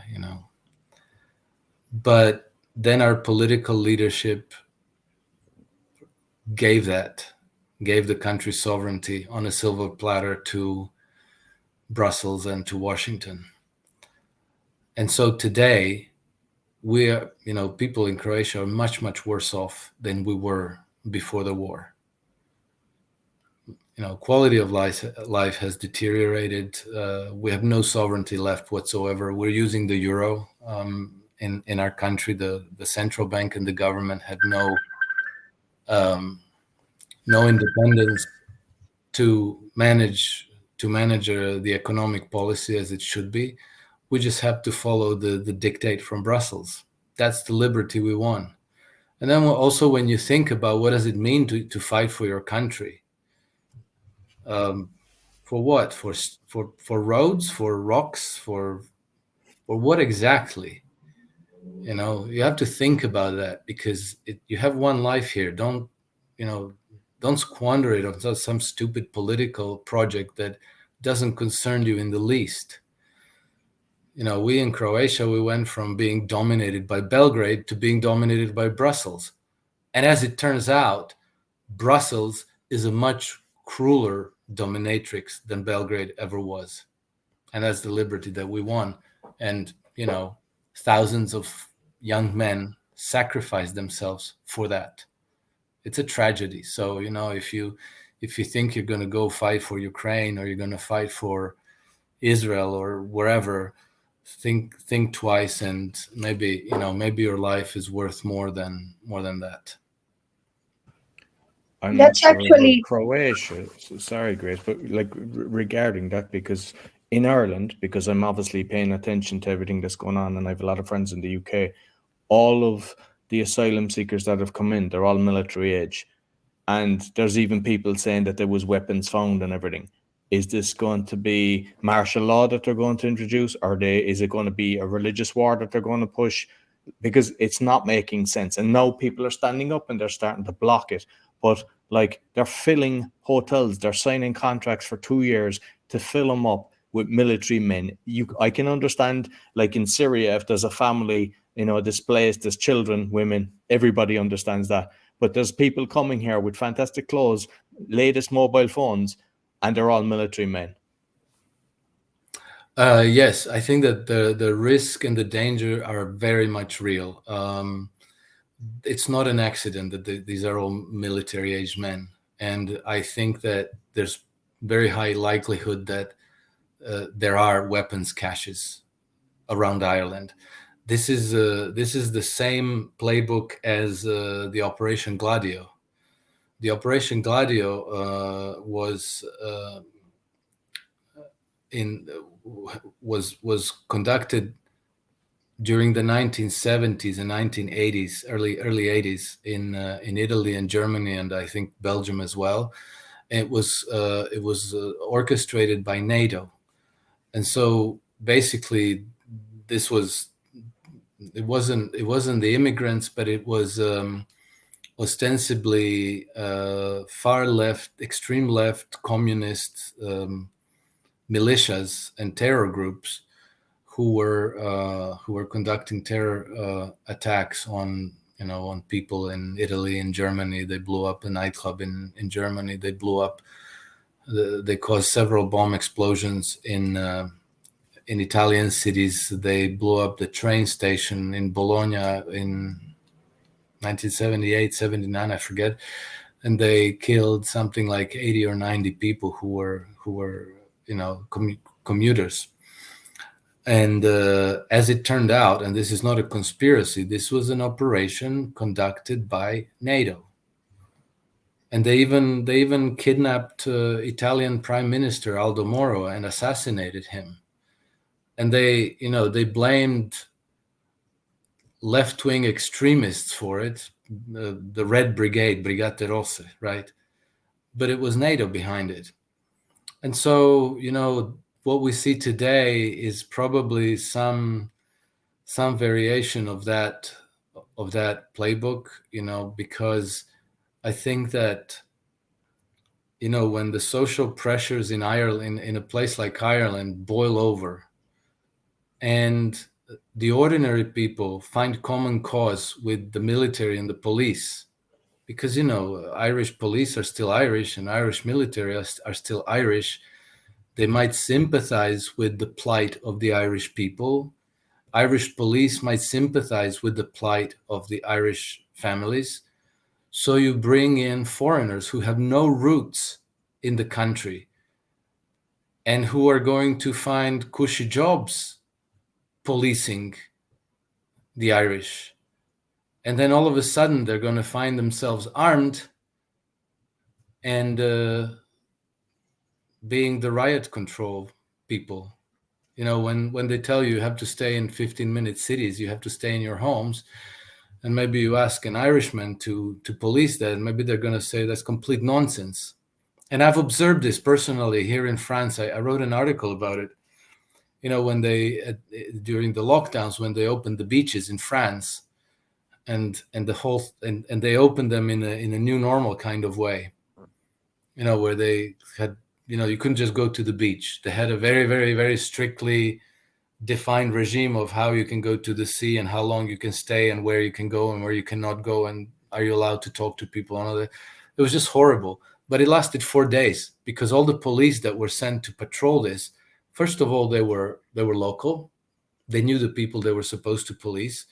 but then our political leadership gave the country sovereignty on a silver platter to Brussels and to Washington. And so today we are, people in Croatia are much, much worse off than we were before the war. Quality of life has deteriorated. We have no sovereignty left whatsoever. We're using the euro in our country. The central bank and the government had no independence to manage the economic policy as it should be. We just have to follow the dictate from Brussels. That's the liberty we want. And then also, when you think about what does it mean to fight for your country, for what? For roads, for rocks, for what exactly? You have to think about that, because you have one life here. Don't squander it on some stupid political project that doesn't concern you in the least. We in Croatia, we went from being dominated by Belgrade to being dominated by Brussels. And as it turns out, Brussels is a much crueler dominatrix than Belgrade ever was. And that's the liberty that we won. And, thousands of young men sacrificed themselves for that. It's a tragedy. So, if you think you're going to go fight for Ukraine, or you're going to fight for Israel or wherever, think twice, and maybe your life is worth more than that. I'm That's not sure actually- about Croatia. Sorry, Grace, but regarding that, because in Ireland, because I'm obviously paying attention to everything that's going on, and I have a lot of friends in the UK, all of the asylum seekers that have come in, they're all military age. And there's even people saying that there was weapons found and everything. Is this going to be martial law that they're going to introduce? Or is it going to be a religious war that they're going to push? Because it's not making sense. And now people are standing up and they're starting to block it. But they're filling hotels, they're signing contracts for 2 years to fill them up with military men. I can understand, in Syria, if there's a family, displaced, there's children, women, everybody understands that. But there's people coming here with fantastic clothes, latest mobile phones, and they're all military men. Yes, I think that the risk and the danger are very much real. It's not an accident that these are all military-aged men, and I think that there's very high likelihood that there are weapons caches around Ireland. This is the same playbook as the Operation Gladio. The Operation Gladio was conducted during the 1970s and 1980s, early 80s in Italy and Germany, and I think Belgium as well. It was orchestrated by NATO, and so basically this was it wasn't the immigrants, but it was ostensibly far left, extreme left, communist militias and terror groups who were conducting terror attacks on people in Italy and Germany. They blew up a nightclub in Germany. They blew up. They caused several bomb explosions in Italian cities. They blew up the train station in Bologna in 1978, 79, I forget, and they killed something like 80 or 90 people who were commuters. And as it turned out, and this is not a conspiracy, this was an operation conducted by NATO. And they even kidnapped Italian Prime Minister Aldo Moro and assassinated him. And they blamed left-wing extremists for it, the Red Brigade, Brigate Rosse, right? But it was NATO behind it. And so, what we see today is probably some variation of that playbook, because I think that, when the social pressures in Ireland, in a place like Ireland, boil over, and the ordinary people find common cause with the military and the police, because Irish police are still Irish and Irish military are still Irish. They might sympathize with the plight of the Irish people. Irish police might sympathize with the plight of the Irish families. So you bring in foreigners who have no roots in the country and who are going to find cushy jobs policing the Irish. And then all of a sudden they're going to find themselves armed and being the riot control people. When they tell you have to stay in 15-minute cities, you have to stay in your homes, and maybe you ask an Irishman to police that, and maybe they're going to say that's complete nonsense. And I've observed this personally here in France. I wrote an article about it. When they during the lockdowns, when they opened the beaches in France, and they opened them in a new normal kind of way, where they had, you couldn't just go to the beach. They had a very, very, very strictly defined regime of how you can go to the sea and how long you can stay and where you can go and where you cannot go, and are you allowed to talk to people and all that. It was just horrible. But it lasted 4 days because all the police that were sent to patrol this, first of all, they were local. They knew the people they were supposed to police.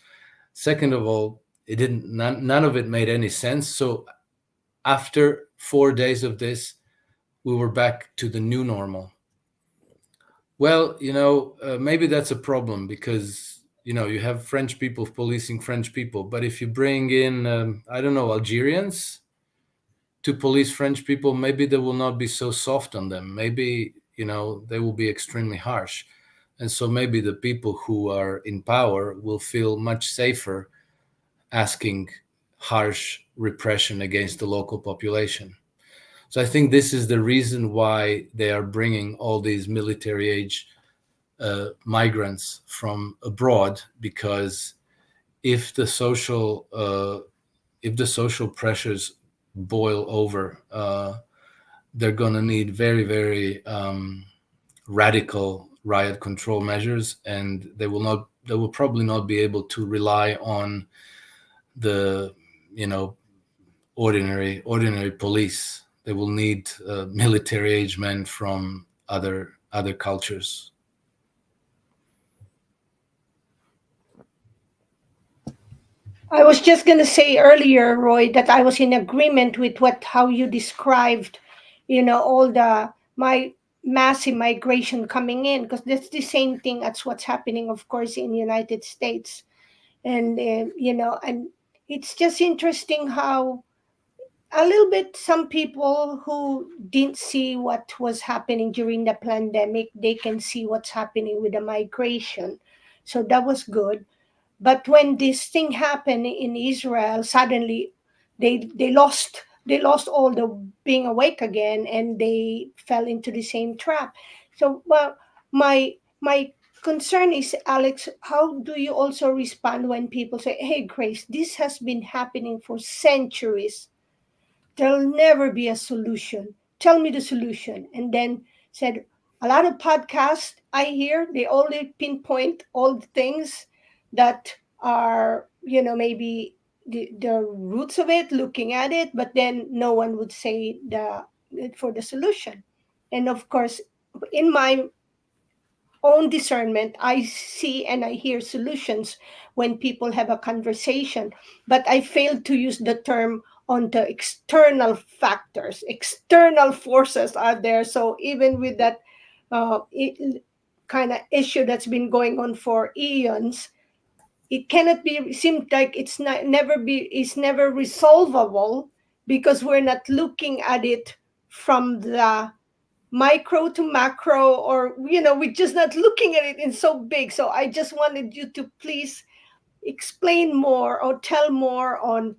Second of all, none of it made any sense. So after 4 days of this, we were back to the new normal. Well, maybe that's a problem because, you have French people policing French people. But if you bring in, Algerians to police French people, maybe they will not be so soft on them. Maybe, they will be extremely harsh. And so maybe the people who are in power will feel much safer asking harsh repression against the local population. So I think this is the reason why they are bringing all these military age migrants from abroad, because if the social pressures boil over, they're going to need very, very radical riot control measures, and they will probably not be able to rely on the ordinary police. They will need military age men from other cultures. I was just going to say earlier, Roy, that I was in agreement with how you described, all the my massive migration coming in, because that's the same thing as what's happening, of course, in the United States, and and it's just interesting how a little bit some people who didn't see what was happening during the pandemic, they can see what's happening with the migration, so that was good. But when this thing happened in Israel, suddenly they lost all the being awake again, and they fell into the same trap. So, well, my concern is, Alex, how do you also respond when people say, "Hey, Grace, this has been happening for centuries. There'll never be a solution. Tell me the solution." And then said, a lot of podcasts I hear, they only pinpoint all the things that are, maybe the roots of it, looking at it, but then no one would say for the solution. And of course, in my own discernment, I see and I hear solutions when people have a conversation, but I failed to use the term on the external factors, external forces are there. So even with that kind of issue that's been going on for eons, it cannot be, seemed like it's never resolvable, because we're not looking at it from the micro to macro, or we're just not looking at it in so big. So I just wanted you to please explain more or tell more on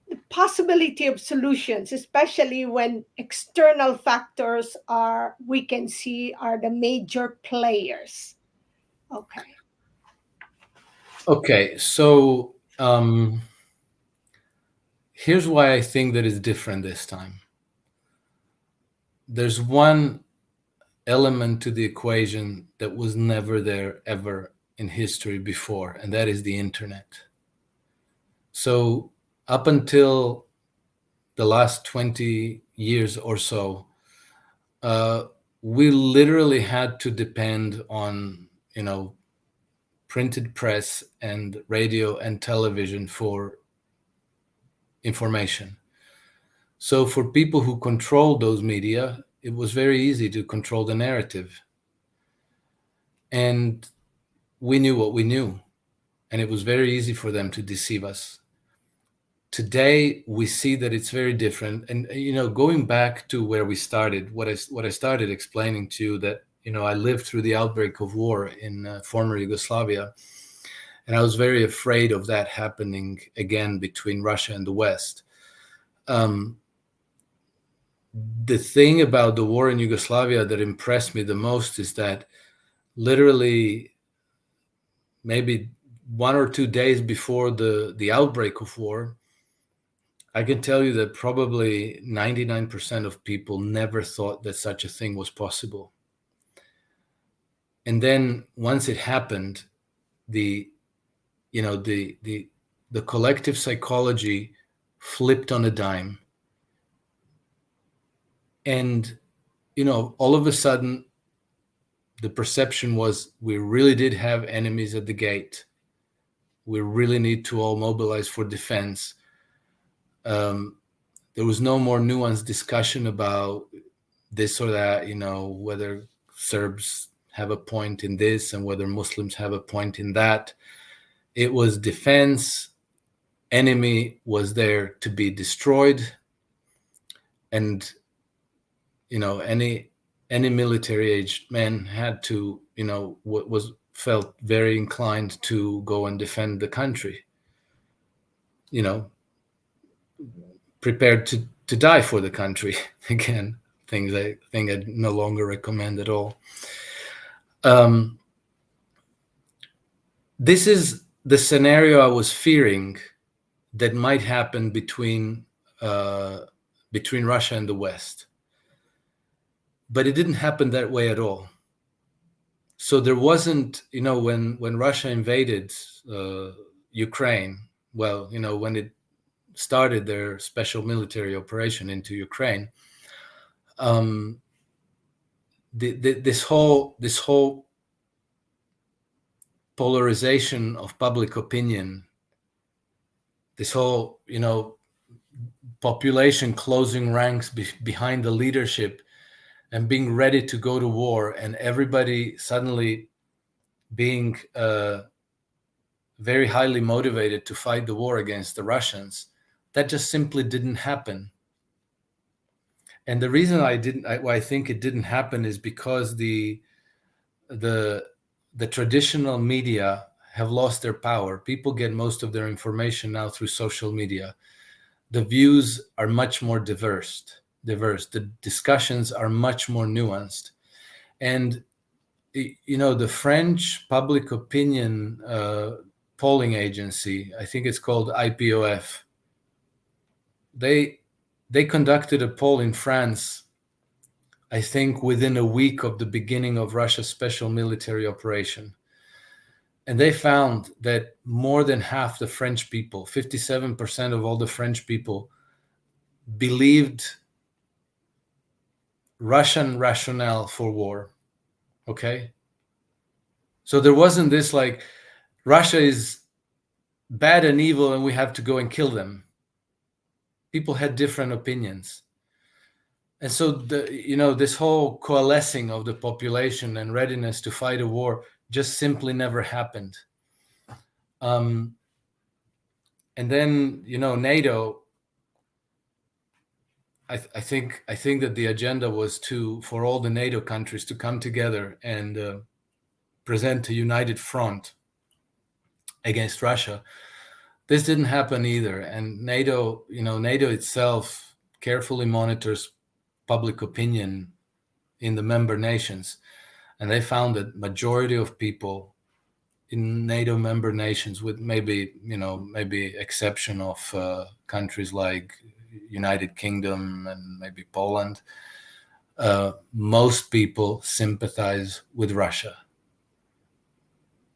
the possibility of solutions, especially when external factors are, we can see, are the major players. Okay. Okay, so here's why I think that is different this time. There's one element to the equation that was never there ever in history before, and that is the internet. So up until the last 20 years or so, we literally had to depend on, printed press and radio and television for information. So for people who controlled those media, it was very easy to control the narrative. And we knew what we knew, and it was very easy for them to deceive us. Today, we see that it's very different. And, going back to where we started, what I started explaining to you, that, I lived through the outbreak of war in former Yugoslavia, and I was very afraid of that happening again between Russia and the West. The thing about the war in Yugoslavia that impressed me the most is that literally maybe 1 or 2 days before the outbreak of war, I can tell you that probably 99% of people never thought that such a thing was possible. And then once it happened, the collective psychology flipped on a dime. And, all of a sudden, the perception was we really did have enemies at the gate. We really need to all mobilize for defense. There was no more nuanced discussion about this or that, whether Serbs have a point in this and whether Muslims have a point in that. It was defense. Enemy was there to be destroyed. And, any military-aged man had to, felt very inclined to go and defend the country, prepared to die for the country. Again, thing I no longer recommend at all. This is the scenario I was fearing that might happen between Russia and the West. But it didn't happen that way at all. So there wasn't, when Russia invaded Ukraine, well, when it started their special military operation into Ukraine, this whole polarization of public opinion this whole, population closing ranks behind the leadership and being ready to go to war, and everybody suddenly being very highly motivated to fight the war against the Russians, that just simply didn't happen. And the reason I think it didn't happen is because the traditional media have lost their power. People get most of their information now through social media. The views are much more diverse. The discussions are much more nuanced. And, the French public opinion polling agency, I think it's called IPOF, they conducted a poll in France, I think within a week of the beginning of Russia's special military operation. And they found that more than half the French people, 57% of all the French people, believed Russian rationale for war. Okay? So there wasn't this like, Russia is bad and evil and we have to go and kill them. People had different opinions. And so this whole coalescing of the population and readiness to fight a war just simply never happened. And then, NATO, I think that the agenda was for all the NATO countries to come together and present a united front against Russia. This didn't happen either. And NATO itself carefully monitors public opinion in the member nations. And they found that majority of people in NATO member nations, with maybe exception of countries like United Kingdom and maybe Poland, most people sympathize with Russia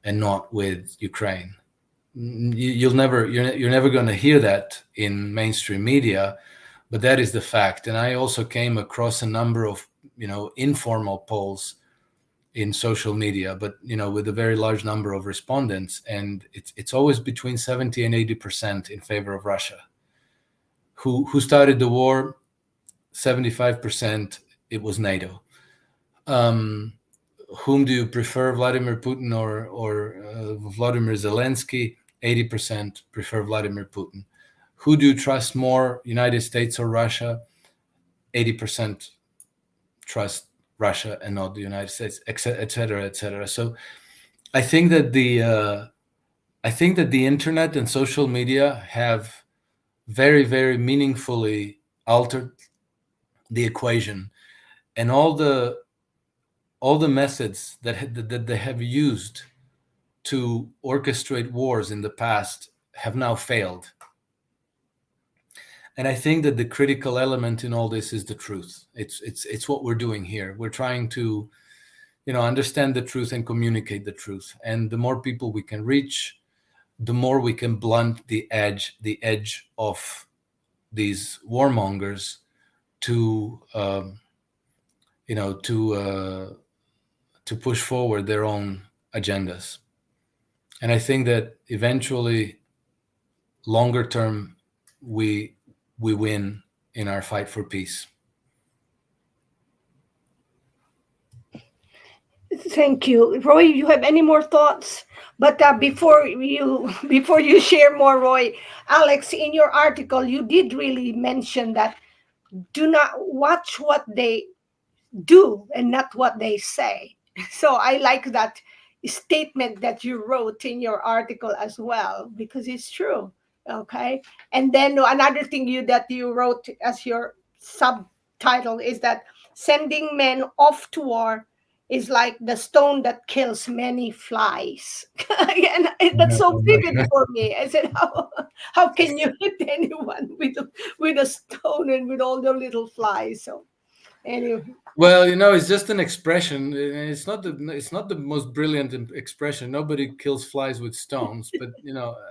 and not with Ukraine. You're never going to hear that in mainstream media, but that is the fact. And I also came across a number of informal polls in social media, but with a very large number of respondents, and it's always between 70 and 80% in favor of Russia. Who started the war? 75%. It was NATO. Whom do you prefer, Vladimir Putin or Vladimir Zelensky? 80% prefer Vladimir Putin. Who do you trust more, United States or Russia? 80% trust Russia and not the United States, et cetera, et cetera. So I think that the internet and social media have very, very meaningfully altered the equation, and all the methods that they have used to orchestrate wars in the past have now failed. And I think that the critical element in all this is the truth. It's what we're doing here. We're trying to, understand the truth and communicate the truth. And the more people we can reach, the more we can blunt the edge of these warmongers to push forward their own agendas. And I think that eventually, longer term, we win in our fight for peace. Thank you, Roy. You have any more thoughts? But before you share more, Roy, Alex, in your article, you did really mention that do not watch what they do and not what they say. So I like that statement that you wrote in your article as well, because it's true. Okay. And then another thing that you wrote as your subtitle is that sending men off to war is like the stone that kills many flies. And that's so vivid for me. I said, how can you hit anyone with a stone and with all the little flies? So anyway. Well, it's just an expression. It's not the most brilliant expression. Nobody kills flies with stones, but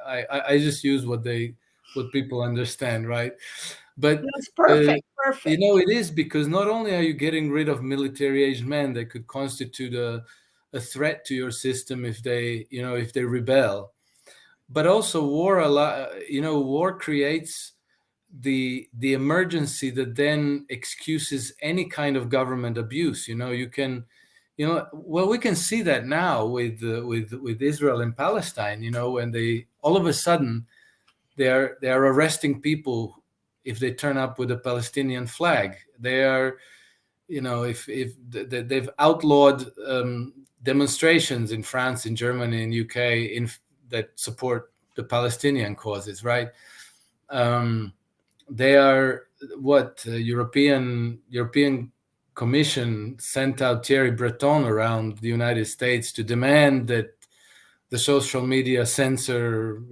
I just use what people understand, right? But that's perfect. It is, because not only are you getting rid of military-aged men that could constitute a threat to your system if they rebel, but also war creates the emergency that then excuses any kind of government abuse. You can, well, we can see that now with Israel and Palestine. When they all of a sudden they are arresting people if they turn up with a Palestinian flag. They are, if they've outlawed demonstrations in France, in Germany, in UK that support the Palestinian causes, right? They are European Commission sent out Thierry Breton around the United States to demand that the social media censor,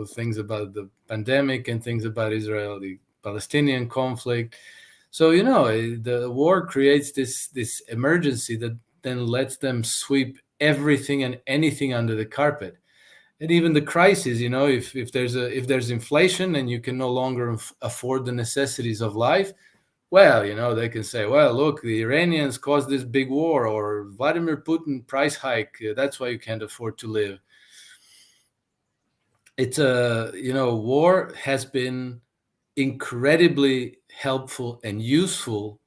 things about the pandemic and things about Israeli-Palestinian conflict. So, the war creates this emergency that then lets them sweep everything and anything under the carpet. And even the crisis, if there's inflation and you can no longer afford the necessities of life, well, they can say, well, look, the Iranians caused this big war, or Vladimir Putin price hike, that's why you can't afford to live. It's war has been incredibly helpful and useful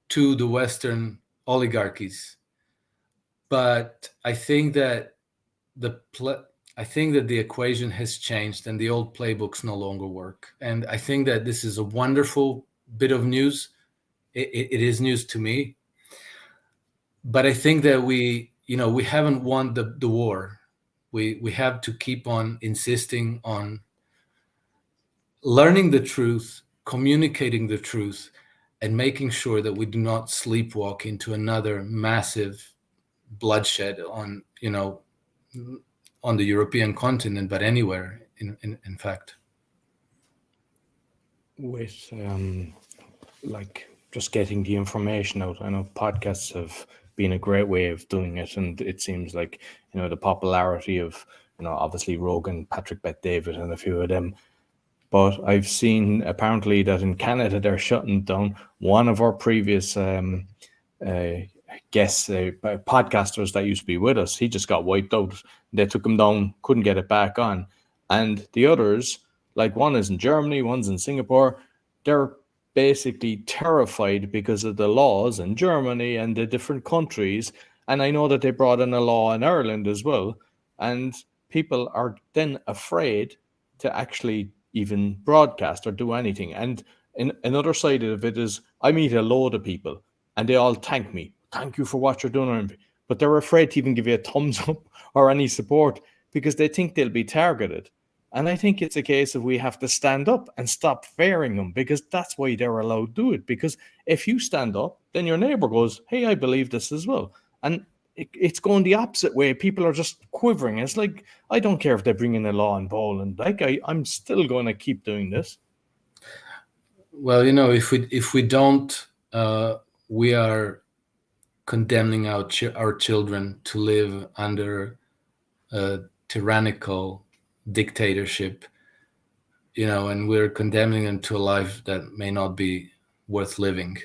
to the Western oligarchies. But I think that the equation has changed and the old playbooks no longer work. And I think that this is a wonderful bit of news. It is news to me. But I think that we haven't won the war. We have to keep on insisting on learning the truth, communicating the truth, and making sure that we do not sleepwalk into another massive bloodshed on the European continent, but anywhere, in fact. With just getting the information out, I know podcasts have been a great way of doing it, and it seems like the popularity of obviously Rogan, Patrick Bet-David, and a few of them. But I've seen apparently that in Canada they're shutting down one of our previous guests, podcasters that used to be with us. He just got wiped out. They took him down, couldn't get it back on. And the others, like one is in Germany, one's in Singapore, they're basically terrified because of the laws in Germany and the different countries. And I know that they brought in a law in Ireland as well. And people are then afraid to actually even broadcast or do anything. And another side of it is I meet a load of people and they all thank me. Thank you for what you're doing. But they're afraid to even give you a thumbs up or any support because they think they'll be targeted. And I think it's a case of we have to stand up and stop fearing them, because that's why they're allowed to do it. Because if you stand up, then your neighbor goes, hey, I believe this as well. And it's going the opposite way. People are just quivering. It's like, I don't care if they bring in a law in Poland. I'm still going to keep doing this. Well, if we don't, we are condemning our children to live under a tyrannical dictatorship, and we're condemning them to a life that may not be worth living.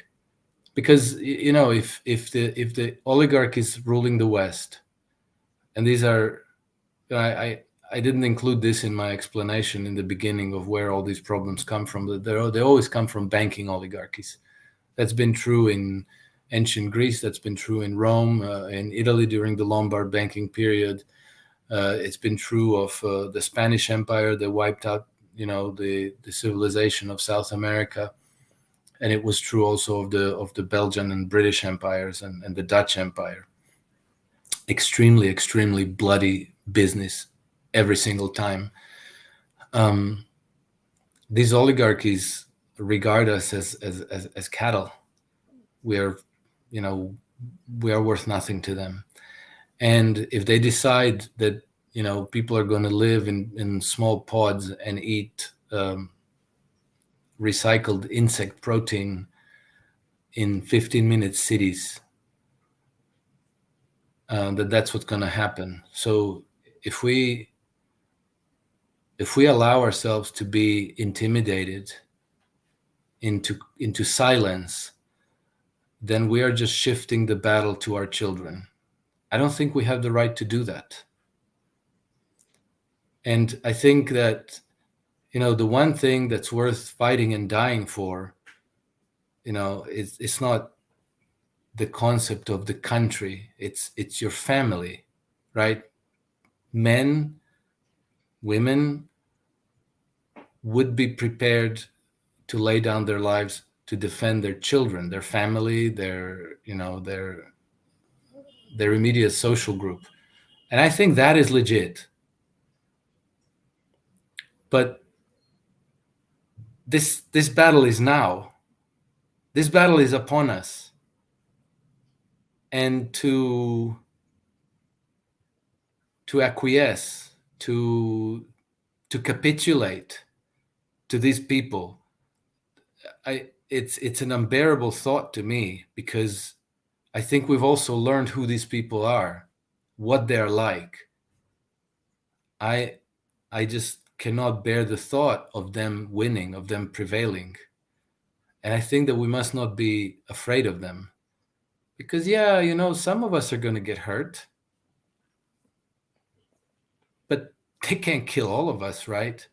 Because if the oligarchy is ruling the West, and these are, I didn't include this in my explanation in the beginning of where all these problems come from, but they always come from banking oligarchies. That's been true in ancient Greece. That's been true in Rome, in Italy during the Lombard banking period. It's been true of the Spanish Empire that wiped out, the civilization of South America. And it was true also of the Belgian and British empires and the Dutch Empire. Extremely, extremely bloody business every single time. These oligarchies regard us as cattle. We are worth nothing to them. And if they decide that people are going to live in small pods and eat recycled insect protein in 15-minute cities, that's what's going to happen. So if we allow ourselves to be intimidated into silence, then we are just shifting the battle to our children. I don't think we have the right to do that. And I think that, the one thing that's worth fighting and dying for, it's not the concept of the country. It's your family, right? Men, women would be prepared to lay down their lives to defend their children, their family, their immediate social group. And I think that is legit. But this battle is now. This battle is upon us. And to acquiesce, to capitulate to these people, it's an unbearable thought to me, because I think we've also learned who these people are, what they're like. I just cannot bear the thought of them winning, of them prevailing. And I think that we must not be afraid of them, because some of us are going to get hurt, but they can't kill all of us, right?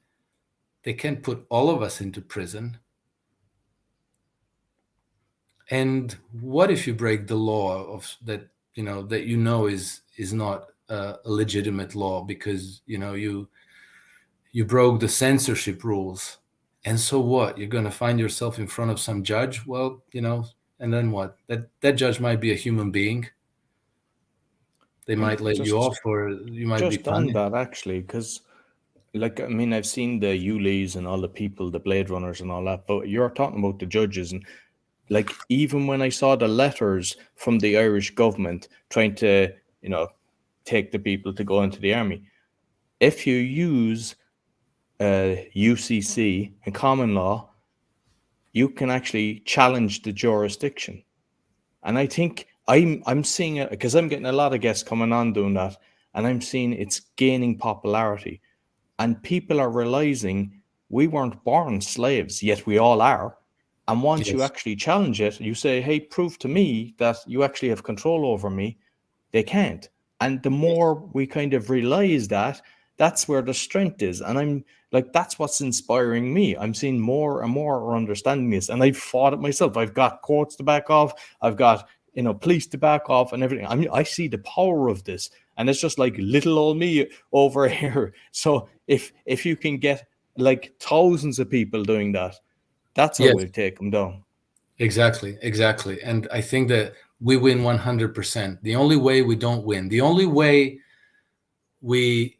They can't put all of us into prison. And what if you break the law of that, is not a legitimate law, because you broke the censorship rules? And so what? You're going to find yourself in front of some judge? Well, and then what? That judge might be a human being. They might let you off, or you might be Just on punished. that, actually, because, I've seen the Ulis and all the people, the Blade Runners and all that, but you're talking about the judges. And, even when I saw the letters from the Irish government trying to, take the people to go into the army, if you use UCC and common law, you can actually challenge the jurisdiction. And I think I'm seeing it, because I'm getting a lot of guests coming on doing that, and I'm seeing it's gaining popularity. And people are realizing we weren't born slaves, yet we all are. And once you Yes. actually challenge it, you say, hey, prove to me that you actually have control over me. They can't. And the more we kind of realize that, that's where the strength is. And I'm like, that's what's inspiring me. I'm seeing more and more understanding this. And I've fought it myself. I've got courts to back off. I've got, police to back off and everything. I mean, I see the power of this. And it's just like little old me over here. So if you can get thousands of people doing that, that's how Yes. we'll take them down. Exactly. And I think that we win 100%. The only way we don't win, the only way we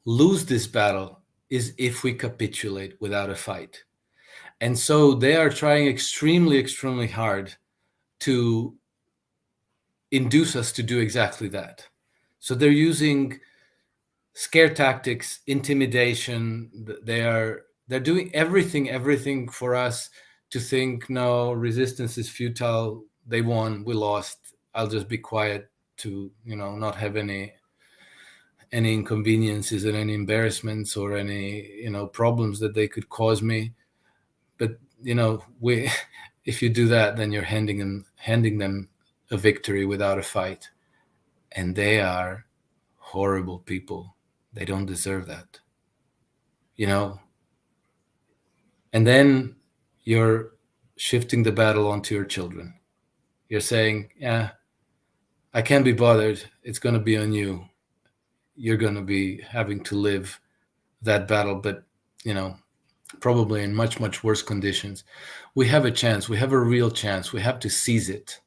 lose this battle, is if we capitulate without a fight. And so they are trying extremely, extremely hard to induce us to do exactly that. So they're using scare tactics, intimidation. They're doing everything for us to think, no, resistance is futile. They won, we lost. I'll just be quiet to, not have any inconveniences and any embarrassments or any, problems that they could cause me. But, if you do that, then you're handing them a victory without a fight. And they are horrible people. They don't deserve that. And then you're shifting the battle onto your children. You're saying, yeah, I can't be bothered. It's going to be on you. You're going to be having to live that battle, but, probably in much, much worse conditions. We have a chance. We have a real chance. We have to seize it.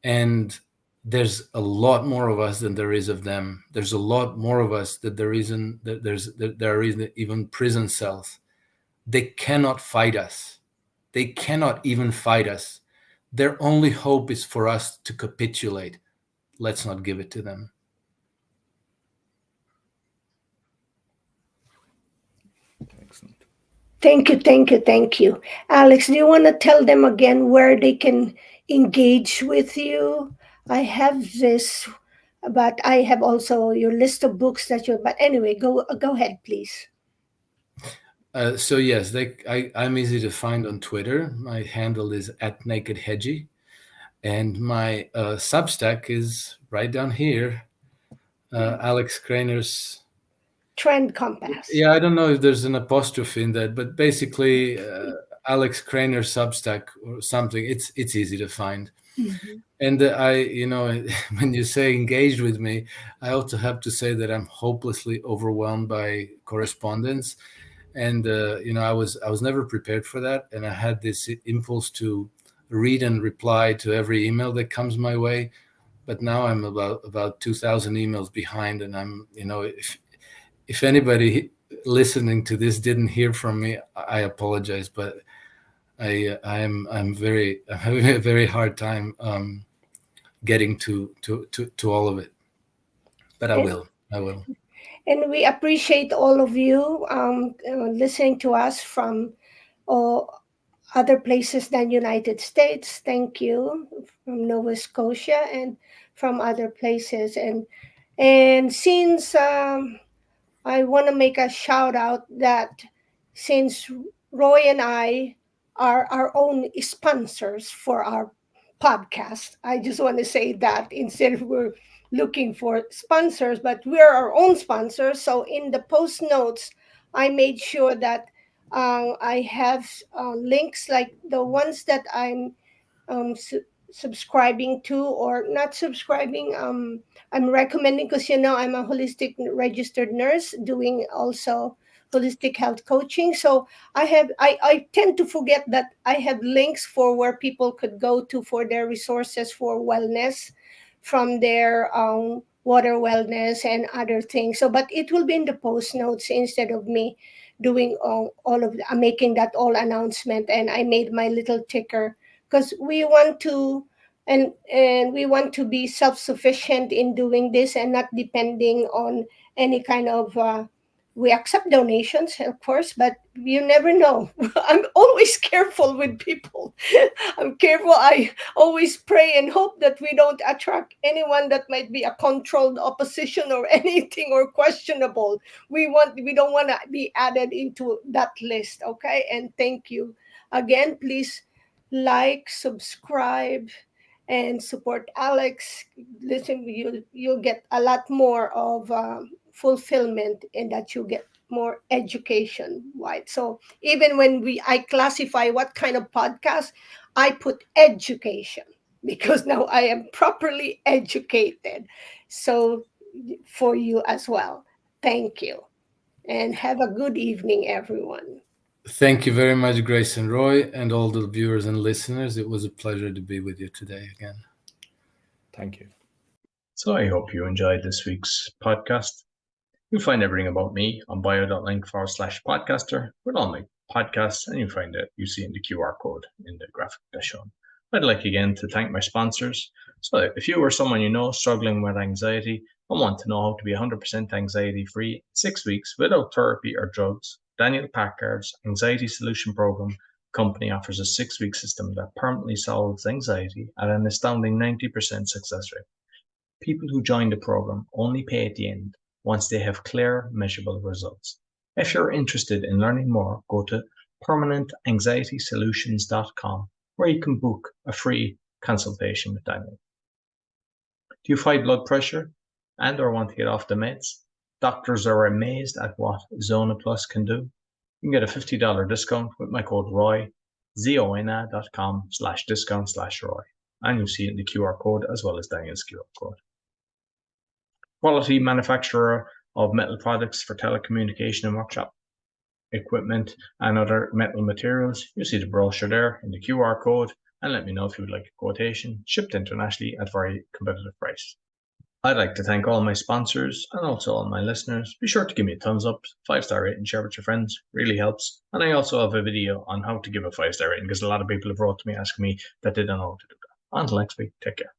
And there's a lot more of us than there is of them. There's a lot more of us that there are even prison cells. They cannot fight us. They cannot even fight us. Their only hope is for us to capitulate. Let's not give it to them. Excellent. Thank you. Alex, do you want to tell them again where they can engage with you? I have this, but I have also your list of books but anyway, go ahead, please. So yes, I'm easy to find on Twitter. My handle is @nakedhedgy, and my Substack is right down here. Alex Krainer's Trend compass. Yeah, I don't know if there's an apostrophe in that, but basically Alex Krainer Substack or something. It's easy to find. Mhm. And when you say engaged with me, I also have to say that I'm hopelessly overwhelmed by correspondence, and I was never prepared for that, and I had this impulse to read and reply to every email that comes my way, but now I'm about 2,000 emails behind, and I'm if anybody listening to this didn't hear from me, I apologize, but I'm having a very hard time getting to all of it, but I will. And we appreciate all of you listening to us from uh, other places than United States. Thank you from Nova Scotia and from other places. And since I want to make a shout out that since Roy and I are our own sponsors for our podcast, I just want to say that instead of we're looking for sponsors, but we're our own sponsors. So in the post notes, I made sure that I have links like the ones that I'm subscribing to or not subscribing. I'm recommending because I'm a holistic registered nurse doing also holistic health coaching. So I tend to forget that I have links for where people could go to for their resources for wellness from their water wellness and other things. So but it will be in the post notes instead of me doing all of making that all announcement, and I made my little ticker because we want to and we want to be self-sufficient in doing this and not depending on any kind of we accept donations, of course, but you never know. I'm always careful with people. I'm careful. I always pray and hope that we don't attract anyone that might be a controlled opposition or anything or questionable. We don't want to be added into that list. Okay, and thank you again. Please like, subscribe, and support Alex. Listen, you'll get a lot more of fulfillment in that you get more education, right? So even when I classify what kind of podcast, I put education because now I am properly educated. So for you as well, thank you, and have a good evening, everyone. Thank you very much, Grace and Roy, and all the viewers and listeners. It was a pleasure to be with you today again. Thank you. So I hope you enjoyed this week's podcast. You'll find everything about me on bio.link/podcaster with all my podcasts, and you'll find it you see in the QR code in the graphic that's shown. I'd like again to thank my sponsors. So if you or someone you know struggling with anxiety and want to know how to be 100% anxiety free in 6 weeks without therapy or drugs, Daniel Packard's Anxiety Solution Program company offers a 6-week system that permanently solves anxiety at an astounding 90% success rate. People who join the program only pay at the end once they have clear, measurable results. If you're interested in learning more, go to permanentanxietysolutions.com where you can book a free consultation with Daniel. Do you fight blood pressure and or want to get off the meds? Doctors are amazed at what Zona Plus can do. You can get a $50 discount with my code ROY, zona.com/discount/ROY. And you'll see it in the QR code as well as Daniel's QR code. Quality manufacturer of metal products for telecommunication and workshop equipment and other metal materials. You see the brochure there in the QR code, and let me know if you would like a quotation, shipped internationally at very competitive price. I'd like to thank all my sponsors and also all my listeners. Be sure to give me a thumbs up, 5-star rating, share with your friends, really helps. And I also have a video on how to give a 5-star rating because a lot of people have wrote to me asking me that they don't know how to do that. Until next week, take care.